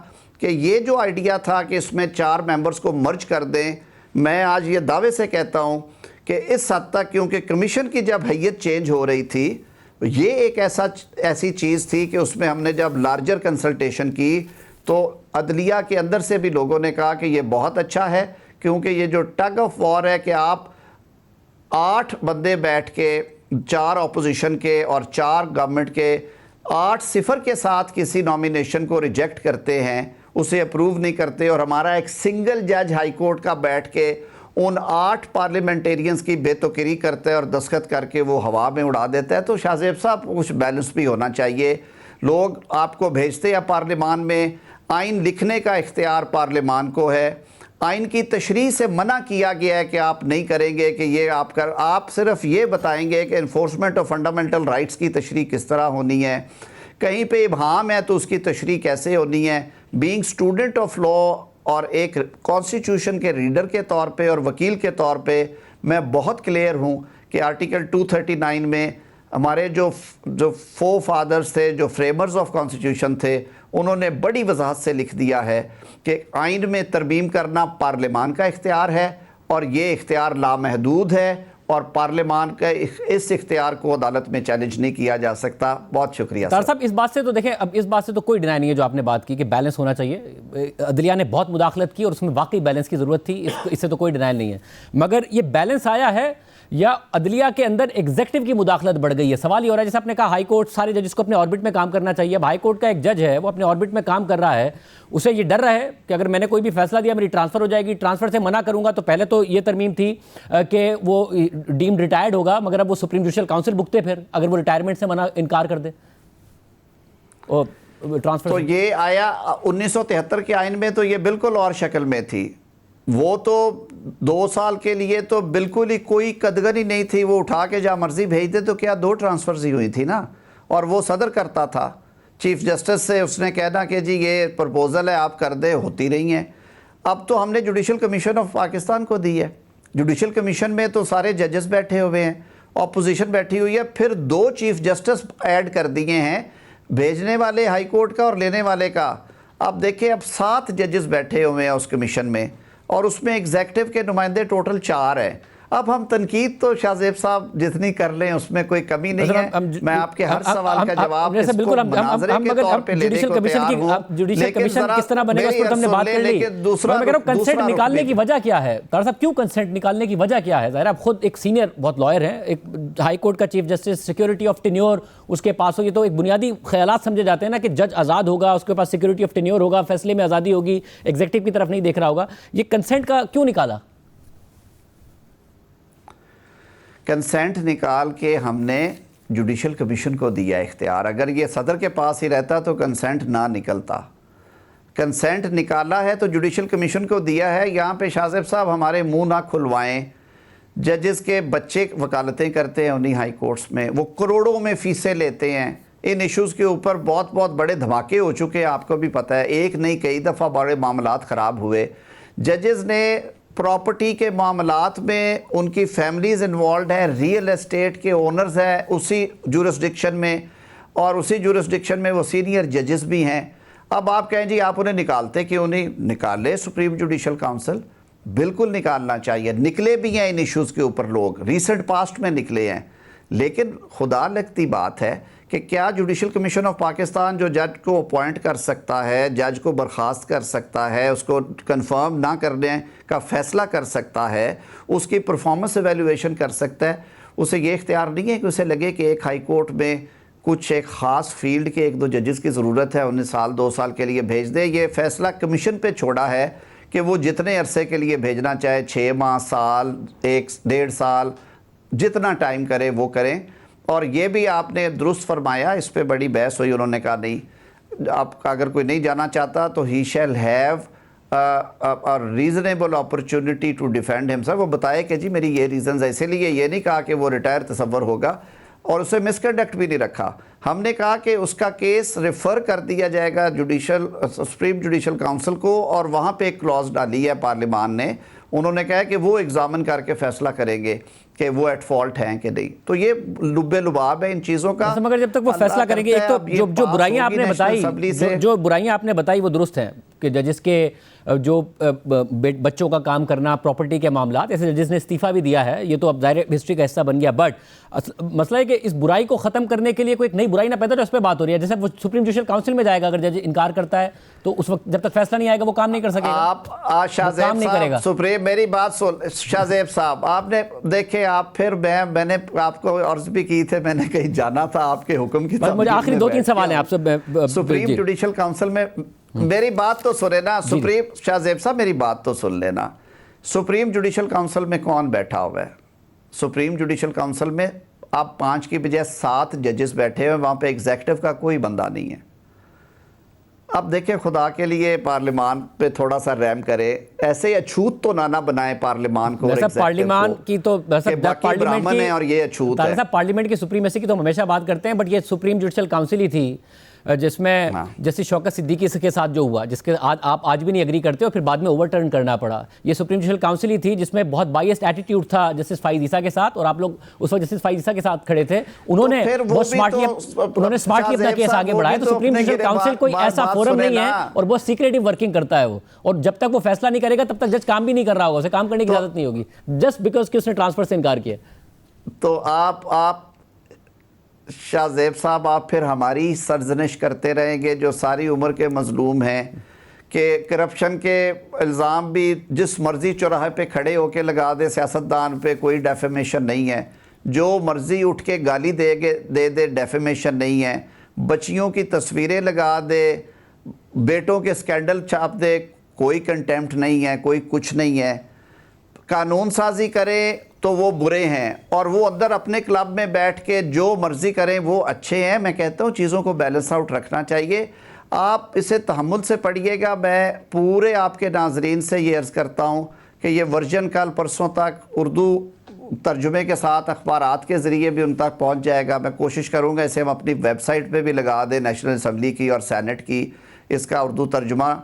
कि ये जो आइडिया था कि इसमें 4 मेंबर्स को मर्ज कर दें, मैं आज ये दावे से कहता हूँ कि इस हद तक, क्योंकि कमीशन की जब हैयत चेंज हो रही थी, ये एक ऐसी चीज़ थी कि उसमें हमने जब लार्जर कंसल्टेशन की तो अदलिया के अंदर से भी लोगों ने कहा कि ये बहुत अच्छा है, क्योंकि ये जो टग ऑफ वॉर है कि आप 8 बंदे बैठ के, 4 अपोजिशन के और 4 गवर्नमेंट के, 8-0 के साथ किसी नॉमिनेशन को रिजेक्ट करते हैं, उसे अप्रूव नहीं करते, और हमारा एक सिंगल जज हाई कोर्ट का बैठ के उन 8 पार्लियामेंटेरियंस की बेतुकीरी करता है और दस्तखत करके वो हवा में उड़ा देता है। तो शाहजेब साहब, कुछ बैलेंस भी होना चाहिए। लोग आपको भेजते हैं पार्लियामान में, आइन लिखने का इख्तियार पार्लियामान को है, आइन की तशरीह से मना किया गया है कि आप नहीं करेंगे, कि ये आप सिर्फ ये बताएंगे कि इन्फोर्समेंट ऑफ फंडामेंटल राइट्स की तशरीह किस तरह होनी है, कहीं पे इबहाम है तो उसकी तशरीह कैसे होनी है। बीइंग स्टूडेंट ऑफ लॉ और एक कॉन्स्टिट्यूशन के रीडर के तौर पे और वकील के तौर पे मैं बहुत क्लियर हूँ कि आर्टिकल 239 में हमारे जो फोर फादर्स थे, जो फ्रेमर्स ऑफ कॉन्स्टिट्यूशन थे, उन्होंने बड़ी वजाहत से लिख दिया है कि आइन में तरमीम करना पार्लियामान का इख्तियार है और ये इख्तियार लामहदूद है और पार्लियामान का इस इख्तियार को अदालत में चैलेंज नहीं किया जा सकता। बहुत शुक्रिया तार साहब। इस बात से तो देखें, अब इस बात से तो कोई डिनाई नहीं है जो आपने बात की कि बैलेंस होना चाहिए। अदलिया ने बहुत मुदाखलत की और उसमें वाकई बैलेंस की ज़रूरत थी, इससे तो कोई डिनाई नहीं है। मगर ये बैलेंस आया है या अदलिया के अंदर एग्जेक्टिव की मुदाखलत बढ़ गई है? सवाल ये हो रहा है, जैसे आपने कहा हाई कोर्ट सारे जजेस को अपने ऑर्बिट में काम करना चाहिए। अब हाई कोर्ट का एक जज है, वो अपने ऑर्बिट में काम कर रहा है, उसे ये डर रहा है कि अगर मैंने कोई भी फैसला दिया मेरी ट्रांसफर हो जाएगी, ट्रांसफर से मना करूंगा तो पहले तो ये तरमीम थी कि वो डीम्ड रिटायर्ड होगा, मगर अब वो सुप्रीम जुडिशल काउंसिल भुगते फिर अगर वो रिटायरमेंट से इनकार कर दे ट्रांसफर। तो ये आया 1973 के आइन में, तो ये बिल्कुल और शक्ल में थी। वो तो 2 साल के लिए तो बिल्कुल ही कोई कदगन ही नहीं थी, वो उठा के जहाँ मर्जी भेज दे। तो क्या 2 ट्रांसफर्स ही हुई थी ना, और वो सदर करता था, चीफ जस्टिस से उसने कहना कि जी ये प्रपोजल है आप कर दे, होती रही हैं। अब तो हमने जुडिशल कमीशन ऑफ पाकिस्तान को दी है। जुडिशल कमीशन में तो सारे जजेस बैठे हुए हैं, अपोजिशन बैठी हुई है, फिर 2 चीफ जस्टिस ऐड कर दिए हैं, भेजने वाले हाई कोर्ट का और लेने वाले का। अब देखिए, अब 7 जजेस बैठे हुए हैं उस कमीशन में और उसमें एग्जेक्टिव के नुमाइंदे टोटल 4 हैं। अब हम तनकीद तो शाहजेब साहब जितनी कर लें उसमें कोई कमी नहीं है। मैं आपके हर सवाल का जवाब बिल्कुल जुडिशल कमीशन किस तरह बनेगा उस पर हमने बात कर ली। दूसरा मैं कह रहा हूं कंसेंट निकालने की वजह क्या है? तार साहब, क्यों कंसेंट निकालने की वजह क्या है? ज़ाहिर आप खुद एक सीनियर बहुत लॉयर हैं, एक हाई कोर्ट का chief justice, security of tenure उसके पास हो, ये तो एक बुनियादी ख्यालात समझे जाते हैं ना कि जज आज़ाद होगा, उसके पास सिक्योरिटी ऑफ टेन्योर होगा, फैसले में आज़ादी होगी, एग्जीक्यूटिव की तरफ नहीं देख रहा होगा। ये कंसेंट का क्यों निकाला? कंसेंट निकाल के हमने जुडिशल कमीशन को दिया इख्तियार। अगर ये सदर के पास ही रहता तो कंसेंट ना निकलता। कंसेंट निकाला है तो जुडिशल कमीशन को दिया है। यहाँ पे शाहजेब साहब हमारे मुंह ना खुलवाएं। जजेस के बच्चे वकालतें करते हैं उन्हीं हाई कोर्ट्स में, वो करोड़ों में फीसें लेते हैं। इन इश्यूज़ के ऊपर बहुत बहुत बड़े धमाके हो चुके हैं, आपको भी पता है। एक नहीं कई दफ़ा बड़े मामलात ख़राब हुए। जजेस ने प्रॉपर्टी के मामलात में उनकी फैमिलीज़ इन्वॉल्व है, रियल एस्टेट के ओनर्स हैं उसी जुरिस्डिक्शन में, और उसी जुरिस्डिक्शन में वो सीनियर जजेस भी हैं। अब आप कहें जी आप उन्हें निकालते क्यों नहीं? निकाले सुप्रीम जुडिशल काउंसिल, बिल्कुल निकालना चाहिए। निकले भी हैं इन इश्यूज़ के ऊपर लोग, रिसेंट पास्ट में निकले हैं। लेकिन खुदा लगती बात है कि क्या जुडिशल कमीशन ऑफ पाकिस्तान जो जज को अपॉइंट कर सकता है, जज को बर्खास्त कर सकता है, उसको कंफर्म ना करने का फ़ैसला कर सकता है, उसकी परफॉर्मेंस एवेल्यूएशन कर सकता है, उसे ये इख्तियार नहीं है कि उसे लगे कि एक हाई कोर्ट में कुछ एक ख़ास फील्ड के 1-2 जजेस की ज़रूरत है, उन्हें साल 2 साल के लिए भेज दे। ये फ़ैसला कमीशन पे छोड़ा है कि वो जितने अरसे के लिए भेजना चाहे, 6 माह, साल, 1-1.5 साल, जितना टाइम करे वो करें। और ये भी आपने दुरुस्त फरमाया, इस पे बड़ी बहस हुई, उन्होंने कहा नहीं, आप अगर कोई नहीं जाना चाहता तो he shall have reasonable opportunity to defend himself. वो बताए कि जी मेरी ये रीज़न्स है, इसीलिए ये नहीं कहा कि वो रिटायर तसव्वुर होगा, और उसे मिसकंडक्ट भी नहीं रखा। हमने कहा कि उसका केस रेफ़र कर दिया जाएगा सुप्रीम जुडिशल काउंसिल को, और वहाँ पे एक क्लॉज डाली है पार्लियामान ने, उन्होंने कहा कि वो एग्जामिन करके फैसला करेंगे कि वो एट फॉल्ट हैं कि नहीं। तो ये लुब्बे लुबाब है इन चीज़ों का, मगर जब तक वो फैसला करेंगे, एक तो जो बुराइयां आपने बताई, जो बुराइयां आपने बताई वो दुरुस्त हैं कि जजेस के जो बच्चों का काम करना, प्रॉपर्टी के मामला, ऐसे जजेस ने इस्तीफा भी दिया है, ये तो अब ज़ाहिर हिस्ट्री का हिस्सा बन गया। बट मसला है कि इस बुराई को ख़त्म करने के लिए कोई एक नई बुराई ना पैदा, जो उस पर बात हो रही है। जैसे वो सुप्रीम जुडिशल काउंसिल में जाएगा, अगर जज इनकार करता है तो उस वक्त जब तक फैसला नहीं आएगा वो काम नहीं कर सकेगा। आप शाहज़ेब साहब, सुप्रीम मेरी बात सुन, शाहज़ेब साहब आपने देखे, आप फिर मैंने आपको अर्ज भी की थे, मैंने कहीं जाना था आपके हुक्म की। मुझे आखिरी 2-3 सवाल हैं आपसे। सुप्रीम जुडिशल काउंसिल में मेरी बात तो सुने ना, सुप्रीम शाहज़ेब साहब मेरी बात तो सुन लेना। सुप्रीम जुडिशल काउंसिल में कौन बैठा हुआ है? सुप्रीम जुडिशल काउंसिल में आप 5 की बजाय 7 जजेस बैठे हुए, वहाँ पे एग्जेक्टिव का कोई बंदा नहीं है। अब देखें, खुदा के लिए पार्लियामान पे थोड़ा सा रहम करे, ऐसे अछूत तो ना बनाए पार्लियामान को। पार्लियामान की तो पार्लियामेंट है और ये अछूत है। पार्लियामेंट की सुप्रीमेसी की तो हमेशा बात करते हैं, बट ये सुप्रीम जुडिशल काउंसिल ही थी जिसमें जस्टिस शौकत सिद्दीकी के साथ जो हुआ, जिसके आप आज भी नहीं एग्री करते और फिर बाद में ओवरटर्न करना पड़ा। ये सुप्रीम जुडिशल काउंसिल ही थी जिसमें बहुत बायस्ड एटीट्यूड था जस्टिस फाइज ईसा के साथ, और आप लोग उस वक्त जस्टिस फाइज ईसा के साथ खड़े थे। उन्होंने स्मार्टली अपना केस आगे बढ़ाया। तो सुप्रीम जुडिशल काउंसिल कोई ऐसा फोरम नहीं है और बहुत सीक्रेटिव वर्किंग करता है वो, और जब तक वो फैसला नहीं करेगा तब तक जज काम भी नहीं कर रहा होगा, उसे काम करने की इजाजत नहीं होगी, जस्ट बिकॉज कि उसने ट्रांसफर से इनकार किया। तो आप शाहज़ेब साहब, आप फिर हमारी सरजनिश करते रहेंगे जो सारी उम्र के मजलूम हैं कि करप्शन के इल्ज़ाम भी जिस मर्ज़ी चौराहे पे खड़े होके लगा दे सियासतदान पे, कोई डेफेमेशन नहीं है। जो मर्ज़ी उठ के गाली दे डेफेमेशन नहीं है। बच्चियों की तस्वीरें लगा दे, बेटों के स्कैंडल छाप दे, कोई कंटेम्प्ट नहीं है, कोई कुछ नहीं है। कानून साजी करें तो वो बुरे हैं, और वो अंदर अपने क्लब में बैठ के जो मर्जी करें वो अच्छे हैं। मैं कहता हूँ चीज़ों को बैलेंस आउट रखना चाहिए। आप इसे तहम्मुल से पढ़िएगा। मैं पूरे आपके नाजरीन से ये अर्ज़ करता हूँ कि ये वर्जन कल परसों तक उर्दू तर्जुमे के साथ अखबारात के ज़रिए भी उन तक पहुँच जाएगा। मैं कोशिश करूँगा इसे हम अपनी वेबसाइट पर भी लगा दें, नेशनल असम्बली की और सैनेट की, इसका उर्दू तर्जुमा।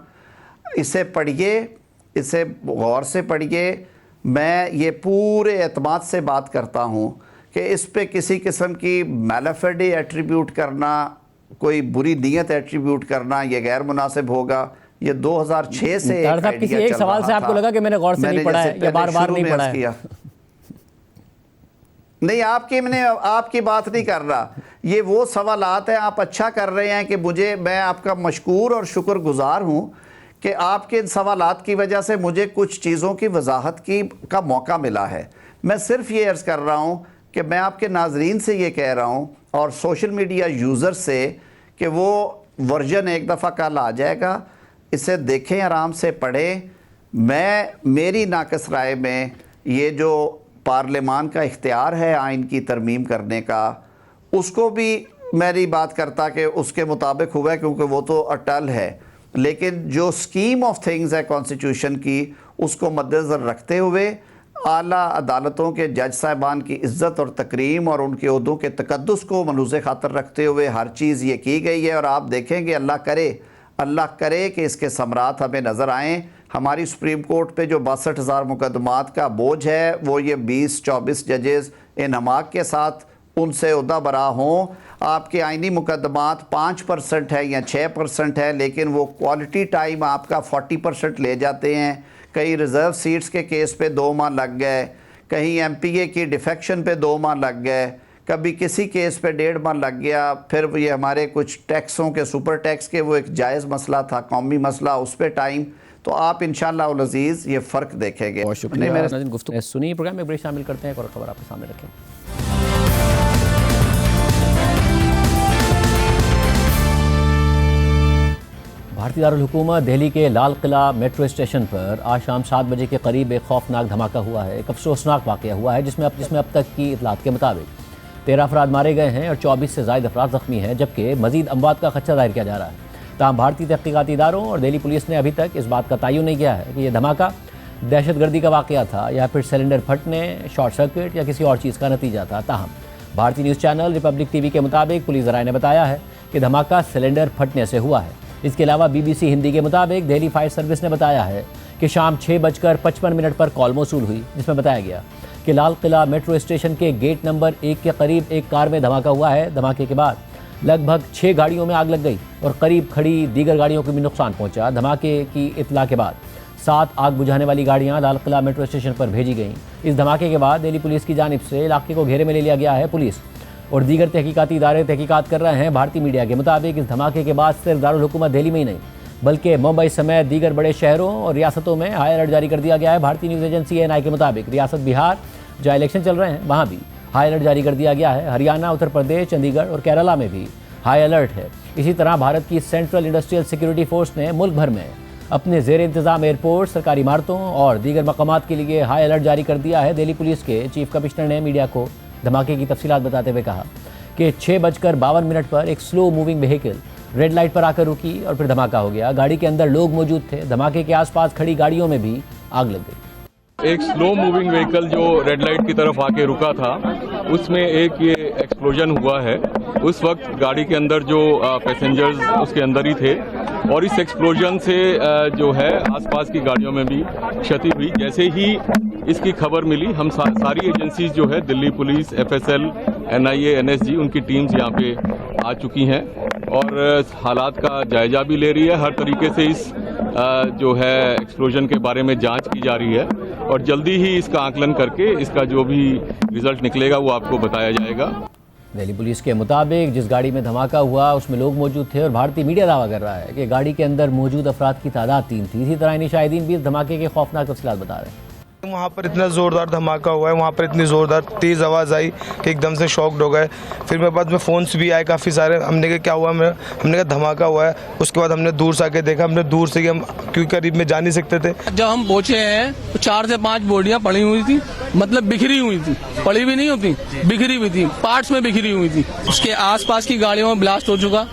इसे पढ़िए, इसे गौर से पढ़िए। मैं ये पूरे एतमाद से बात करता हूँ कि इस पे किसी किस्म की मैलाफेडी एट्रीब्यूट करना, कोई बुरी नीयत एट्रीब्यूट करना, ये गैर मुनासिब होगा। ये 2006 से एक सवाल से आपको लगा कि मैंने गौर से नहीं पढ़ा है या बार-बार नहीं पढ़ा है? नहीं, आपकी बात नहीं कर रहा। ये वो सवालात हैं, आप अच्छा कर रहे हैं कि मैं आपका मशकूर और शुक्रगुजार हूँ कि आपके इन सवालात की वजह से मुझे कुछ चीज़ों की वजाहत का मौका मिला है। मैं सिर्फ ये अर्ज़ कर रहा हूँ कि मैं आपके नाजरीन से ये कह रहा हूँ और सोशल मीडिया यूज़र से कि वो वर्जन एक दफ़ा कल आ जाएगा, इसे देखें, आराम से पढ़ें। मेरी नाक़िस राय में ये जो पार्लियामान का इख्तियार है आइन की तरमीम करने का, उसको भी मेरी बात करता कि उसके मुताबिक हुआ है, क्योंकि वो तो अटल है। लेकिन जो स्कीम ऑफ थिंग्स है कॉन्स्टिट्यूशन की, उसको मद्देनज़र रखते हुए आला अदालतों के जज साहिबान की इज़्ज़त और तकरीम और उनके ओहदों के तकद्दुस को मलूज़ खातर रखते हुए हर चीज़ ये की गई है। और आप देखेंगे, अल्लाह करे कि इसके समरात हमें नज़र आएँ। हमारी सुप्रीम कोर्ट पे जो 62,000 मुकदमात का बोझ है, वो ये 20-24 जजेस इन हमाक के साथ उनसे उहदा बरा हों। आपके आइनी मुकदमात 5% है या 6% है, लेकिन वो क्वालिटी टाइम आपका 40% ले जाते हैं। कई रिज़र्व सीट्स के केस पे 2 माह लग गए, कहीं MPA की डिफेक्शन पे 2 माह लग गए, कभी किसी केस पे 1.5 माह लग गया, फिर ये हमारे कुछ टैक्सों के सुपर टैक्स के वो एक जायज़ मसला था, कौमी मसला, उस पर टाइम, तो आप इंशाअल्लाह उल अज़ीज़ ये फ़र्क देखेंगे। बहुत शुक्रिया नाज़रीन, गुफ्तगू सुनी। प्रोग्राम में ब्रेक शामिल करते हैं, एक और खबर आपके सामने रखें। भारतीय दारुल हुकूमत दिल्ली के लाल किला मेट्रो स्टेशन पर आज शाम 7 बजे के करीब एक खौफनाक धमाका हुआ है। एक अफसोसनाक वाक़या हुआ है जिसमें अब तक की इतलात के मुताबिक 13 अफराद मारे गए हैं और 24 से ज़ायद अफराद ज़ख्मी हैं, जबकि मज़ीद अमवात का खदशा जाहिर किया जा रहा है। ताहम भारतीय तहक़ीक़ाती इदारों और दिल्ली पुलिस ने अभी तक इस बात का तयन नहीं किया है कि यह धमाका दहशतगर्दी का वाक़या था या फिर सिलेंडर फटने, शॉर्ट सर्किट या किसी और चीज़ का नतीजा था। ताहम भारतीय न्यूज़ चैनल रिपब्लिक टीवी के मुताबिक पुलिस ज़राए ने बताया है कि धमाका सिलेंडर फटने से हुआ है। इसके अलावा BBC हिंदी के मुताबिक दिल्ली फायर सर्विस ने बताया है कि शाम 6:55 पर कॉल मौसूल हुई, जिसमें बताया गया कि लाल किला मेट्रो स्टेशन के गेट नंबर 1 के करीब एक कार में धमाका हुआ है। धमाके के बाद लगभग 6 गाड़ियों में आग लग गई और करीब खड़ी दीगर गाड़ियों को भी नुकसान पहुंचा। धमाके की इत्तला के बाद 7 आग बुझाने वाली गाड़ियां लाल किला मेट्रो स्टेशन पर भेजी गईं। इस धमाके के बाद दिल्ली पुलिस की जानिब से इलाके को घेरे में ले लिया गया है। पुलिस और दीगर तहकीकाती इदारे तहकीकात कर रहे हैं। भारतीय मीडिया के मुताबिक इस धमाके के बाद सिर्फ दारुल हुकूमत दिल्ली में ही नहीं बल्कि मुंबई समेत दीगर बड़े शहरों और रियासतों में हाई अलर्ट जारी कर दिया गया है। भारतीय न्यूज़ एजेंसी ANI के मुताबिक रियासत बिहार जहाँ इलेक्शन चल रहे हैं वहाँ भी हाई अलर्ट जारी कर दिया गया है। हरियाणा, उत्तर प्रदेश, चंडीगढ़ और केरला में भी हाई अलर्ट है। इसी तरह भारत की सेंट्रल इंडस्ट्रियल सिक्योरिटी फोर्स ने मुल्क भर में अपने ज़ेर इंतज़ाम एयरपोर्ट, सरकारी इमारतों और दीगर मकामात के लिए हाई अलर्ट जारी कर दिया है। दिल्ली पुलिस के चीफ कमिश्नर ने मीडिया को धमाके की तफसीलात बताते हुए कहा कि 6:52 पर एक slow moving vehicle red light पर आकर रुकी और फिर धमाका हो गया। गाड़ी के अंदर लोग मौजूद थे। धमाके के आसपास खड़ी गाड़ियों में भी आग लग गई। एक स्लो मूविंग व्हीकल जो रेड लाइट की तरफ आके रुका था, उसमें एक ये एक्सप्लोजन हुआ है। उस वक्त गाड़ी के अंदर जो पैसेंजर्स उसके अंदर ही थे और इस एक्सप्लोजन से जो है आसपास की गाड़ियों में भी क्षति हुई। जैसे ही इसकी खबर मिली, हम सारी एजेंसीज जो है Delhi police, FSL, NIA, NSG, उनकी टीम्स यहाँ पे आ चुकी हैं और हालात का जायजा भी ले रही है। हर तरीके से इस जो है एक्सप्लोजन के बारे में जांच की जा रही है और जल्दी ही इसका आकलन करके इसका जो भी रिजल्ट निकलेगा वो आपको बताया जाएगा। दिल्ली पुलिस के मुताबिक जिस गाड़ी में धमाका हुआ उसमें लोग मौजूद थे और भारतीय मीडिया दावा कर रहा है कि गाड़ी के अंदर मौजूद अफराद की तादाद 3 थी। इसी तरह इन शाहिदीन भी इस धमाके के खौफनाक तफसीलात बता रहे हैं। वहाँ पर इतना ज़ोरदार धमाका हुआ है, वहाँ पर इतनी ज़ोरदार तेज़ आवाज़ आई कि एकदम से शॉक्ड हो गए। फिर मेरे बाद में फ़ोन्स भी आए काफ़ी सारे। हमने कहा क्या हुआ, हमने कहा धमाका हुआ है। उसके बाद हमने दूर से आके देखा, हमने दूर से, हम क्योंकि करीब में जा नहीं सकते थे। जब हम पहुंचे हैं तो 4 से 5 बॉडियां पड़ी हुई थी, मतलब बिखरी हुई थी, पड़ी भी नहीं होती, बिखरी हुई थी, पार्ट्स में बिखरी हुई थी। उसके आसपास की गाड़ियों में ब्लास्ट हो चुका,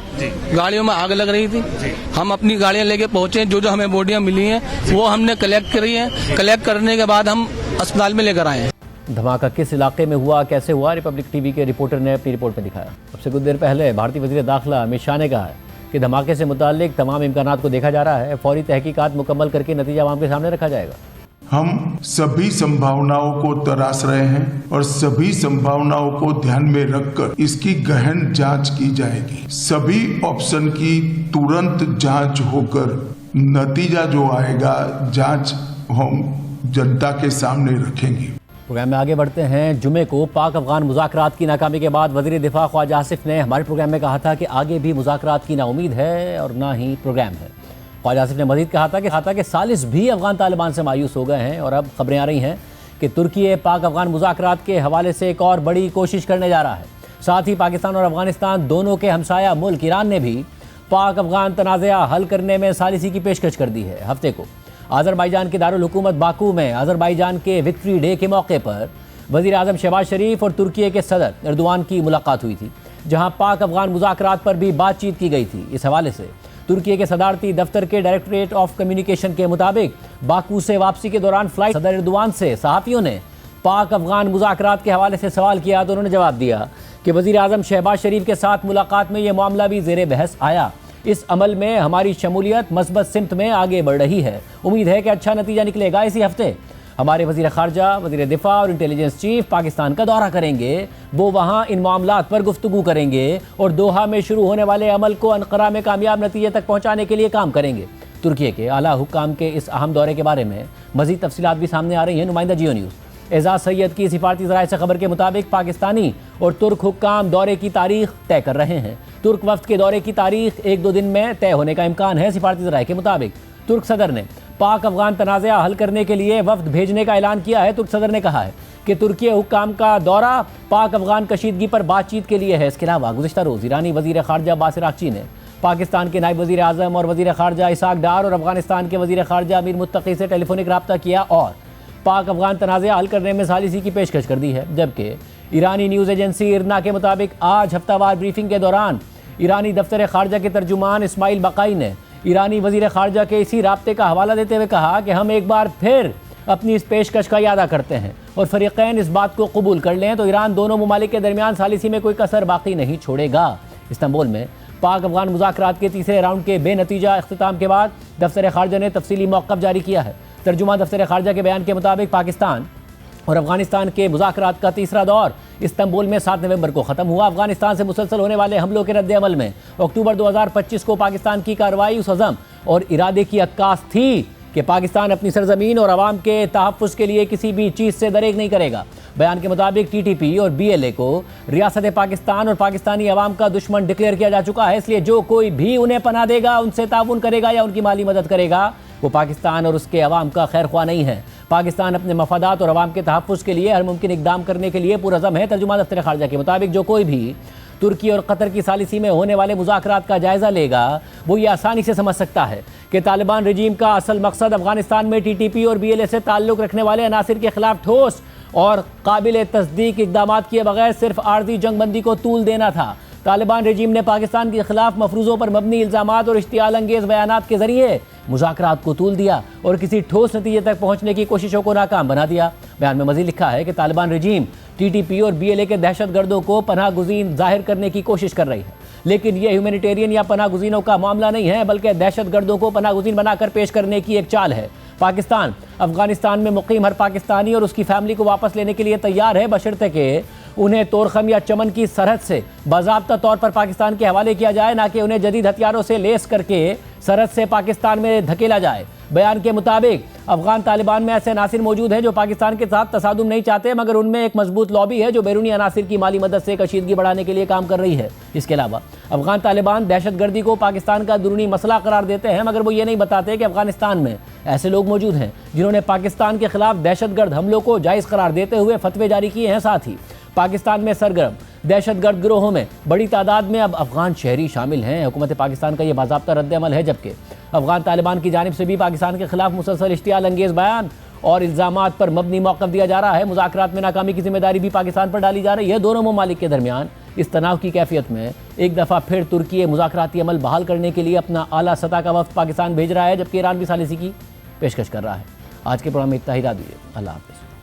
गाड़ियों में आग लग रही थी। हम अपनी गाड़ियां लेके पहुंचे, जो जो हमें बॉडियां मिली हैं वो हमने कलेक्ट करी हैं। कलेक्ट करने के बाद हम अस्पताल में लेकर आए हैं। धमाका किस इलाके में हुआ, कैसे हुआ, रिपब्लिक टीवी के रिपोर्टर ने अपनी रिपोर्ट में दिखाया। अब से कुछ देर पहले भारतीय वज़ीर दाखिला अमित शाह ने कहा है कि धमाके से मुताल्लिक तमाम इम्कानात को देखा जा रहा है। फौरी तहकीकात मुकम्मल करके नतीजा आवाम के सामने रखा जाएगा। हम सभी संभावनाओं को तराश रहे हैं और सभी संभावनाओं को ध्यान में रखकर इसकी गहन जांच की जाएगी। सभी ऑप्शन की तुरंत जांच होकर नतीजा जो आएगा, जांच हम जनता के सामने रखेंगे। प्रोग्राम में आगे बढ़ते हैं। जुमे को पाक अफगान मुज़ाकरात की नाकामी के बाद वज़ीर दिफा ख्वाजा आसिफ ने हमारे प्रोग्राम में कहा था कि आगे भी मुज़ाकरात की ना उम्मीद है और ना ही प्रोग्राम है। ख्वाजा आसिफ ने मज़ीद कहा कि सालिस भी अफगान तालिबान से मायूस हो गए हैं और अब खबरें आ रही हैं कि तुर्की पाक अफगान मुज़ाकरात के हवाले से एक और बड़ी कोशिश करने जा रहा है। साथ ही पाकिस्तान और अफगानिस्तान दोनों के हमसाया मुल्क ईरान ने भी पाक अफगान तनाज़ा हल करने में सालिसी की पेशकश कर दी है। हफ्ते को अज़रबैजान के दारुल हुकूमत बाकू में अज़रबैजान के विक्ट्री डे के मौके पर वज़ीर आज़म शहबाज शरीफ और तुर्की के सदर एर्दोआन की मुलाकात हुई थी, जहां पाक अफगान मुज़ाकरात पर भी बातचीत की गई थी। इस हवाले से तुर्की के सदारती दफ्तर के डायरेक्टरेट ऑफ कम्युनिकेशन के मुताबिक बाकू से वापसी के दौरान फ्लाइट सदर एर्दोआन से सहाफ़ियों ने पाक अफगान मुज़ाकरात के हवाले से सवाल किया तो उन्होंने जवाब दिया कि वज़ीर आज़म शहबाज शरीफ के साथ मुलाकात में यह मामला भी ज़ेरे बहस आया। इस अमल में हमारी शमूलियत मस्बत सिमत में आगे बढ़ रही है। उम्मीद है कि अच्छा नतीजा निकलेगा। इसी हफ्ते हमारे वज़ीर ख़ारजा, वज़ीर दिफा और इंटेलिजेंस चीफ पाकिस्तान का दौरा करेंगे। वो वहाँ इन मामलात पर गुफ्तगू करेंगे और दोहा में शुरू होने वाले अमल को अनक़रा में कामयाब नतीजे तक पहुँचाने के लिए काम करेंगे। तुर्की के आला हुक्काम के इस अहम दौरे के बारे में मज़ीद तफसीलात भी सामने आ रही हैं। नुमाइंदा जियो न्यूज़ एजाज सैयद की सिफारती ज़राए से खबर के मुताबिक पाकिस्तानी और तुर्क हुक्काम दौरे की तारीख तय कर रहे हैं। तुर्क वफ्द के दौरे की तारीख 1-2 दिन में तय होने का इम्कान है। सिफारती ज़राए के मुताबिक तुर्क सदर ने पाक अफगान तनाज़ा हल करने के लिए वफ्द भेजने का ऐलान किया है। तुर्क सदर ने कहा है कि तुर्की हुक्काम का दौरा पाक अफगान कशीदगी पर बातचीत के लिए है। इसके अलावा गुज़िश्ता रोज़ ईरानी वज़ीर ख़ारजा बासिर आक़ची ने पाकिस्तान के नायब वज़ीर आज़म और वज़ीर ख़ारजा इसाक डार और अफगानिस्तान के वज़ीर ख़ारजा अमीर मुत्तकी से टेलीफोनिक रब्ता किया और पाक अफगान तनाज़ा हल करने में सालिसी की पेशकश कर दी है। जबकि ईरानी न्यूज़ एजेंसी इरना के मुताबिक आज हफ्तावार ब्रीफिंग के दौरान ईरानी दफ्तर ख़ारजा के तर्जुमान इस्माइल बकाई ने ईरानी वज़ीर ख़ारजा के इसी राब्ते का हवाला देते हुए कहा कि हम एक बार फिर अपनी इस पेशकश का इरादा करते हैं और फ़रीक़ैन इस बात को कबूल कर लें तो ईरान दोनों ममालिक के दरमियान सालिसी में कोई कसर बाकी नहीं छोड़ेगा। इस्तांबुल में पाक अफगान मुज़ाकरात के तीसरे राउंड के बेनतीजा इख्तिताम के बाद दफ्तर ख़ारजा ने तफसीली मौक़िफ़ जारी किया है। तर्जुमान दफ्तर ख़ारजा के बयान के मुताबिक पाकिस्तान और अफगानिस्तान के मुज़ाकरात का तीसरा दौर इस्तांबुल में 7 नवंबर को ख़त्म हुआ। अफगानिस्तान से मुसलसल होने वाले हमलों के रद्द-ए-अमल में अक्टूबर 2025 को पाकिस्तान की कार्रवाई उस अज़म और इरादे की अक्कास थी कि पाकिस्तान अपनी सरजमीन और आवाम के तहफ़्फ़ुज़ के लिए किसी भी चीज़ से दरेग नहीं करेगा। बयान के मुताबिक TTP और BLA को रियासत पाकिस्तान और पाकिस्तानी अवाम का दुश्मन डिक्लेयर किया जा चुका है। इसलिए जो कोई भी उन्हें पनाह देगा, उनसे ताउन करेगा या उनकी माली मदद करेगा, वो पाकिस्तान और उसके अवाम का खैर ख्वाह नहीं है। पाकिस्तान अपने मफादात और अवाम के तहफ़्फ़ुज़ के लिए हर मुमकिन इक़दाम करने के लिए पुरअज़म है। तर्जुमान दफ्तर ख़ारजा के मुताबिक जो कोई भी तुर्की और कतर की सालिसी में होने वाले मुज़ाकरात का जायज़ा लेगा वो ये आसानी से समझ सकता है कि तालिबान रजीम का असल मकसद अफगानिस्तान में TTP और BLA से ताल्लुक़ रखने वाले अनासिर के ख़िलाफ़ ठोस और काबिल तस्दीक इक़दाम किए बगैर सिर्फ आर्ज़ी जंगबंदी को तूल देना था। तालिबान रजीम ने पाकिस्तान के खिलाफ मफरूज़ों पर मबनी इल्ज़ामात और इश्तियाल अंगेज़ बयानात के ज़रिए मुज़ाकरात को तूल दिया और किसी ठोस नतीजे तक पहुँचने की कोशिशों को नाकाम बना दिया। बयान में मज़ीद लिखा है कि तालिबान रजीम TTP और BLA के दहशत गर्दों को पनाह गुज़ीन ज़ाहिर करने की कोशिश कर रही है, लेकिन यह ह्यूमैनिटेरियन या पनाह गुज़ीनों का मामला नहीं है, बल्कि दहशत गर्दों को पनाह गुज़ीन बनाकर पेश करने की एक चाल है। पाकिस्तान अफगानिस्तान में मुकीम हर पाकिस्तानी और उसकी फैमिली को वापस लेने के लिए तैयार है, बशर्ते कि उन्हें तोरखम या चमन की सरहद से बाज़ाब्ता तौर पर पाकिस्तान के हवाले किया जाए, ना कि उन्हें जदीद हथियारों से लेस करके सरहद से पाकिस्तान में धकेला जाए। बयान के मुताबिक अफगान तालिबान में ऐसे अनासिर मौजूद हैं जो पाकिस्तान के साथ तसादुम नहीं चाहते, मगर उनमें एक मजबूत लॉबी है जो बैरूनी अनासिर की माली मदद से कशीदगी बढ़ाने के लिए काम कर रही है। इसके अलावा अफगान तालिबान दहशतगर्दी को पाकिस्तान का अंदरूनी मसला करार देते हैं, मगर वो ये नहीं बताते कि अफगानिस्तान में ऐसे लोग मौजूद हैं जिन्होंने पाकिस्तान के खिलाफ दहशतगर्द हमलों को जायज़ करार देते हुए फतवे जारी किए हैं। साथ ही पाकिस्तान में सरगर्म दहशतगर्द गिरोहों में बड़ी तादाद में अब अफगान शहरी शामिल हैं। हुकूमत पाकिस्तान का ये बाज़ाब्ता रद्द-ए-अमल है, जबकि अफगान तालिबान की जानिब से भी पाकिस्तान के खिलाफ मुसलसल इश्तियाल अंगेज़ बयान और इल्ज़ामात पर मबनी मौक़िफ़ दिया जा रहा है। मुज़ाकरात में नाकामी की जिम्मेदारी भी पाकिस्तान पर डाली जा रही है। दोनों ममालिक के दरमियान इस तनाव की कैफियत में एक दफ़ा फिर तुर्की मुज़ाकराती अमल बहाल करने के लिए अपना आला सतह का वफ़द पाकिस्तान भेज रहा है, जबकि ईरान भी सालिसी की पेशकश कर रहा है। आज के प्रोग्राम में इतना ही। दीजिए। अल्लाह हाफ़िज़।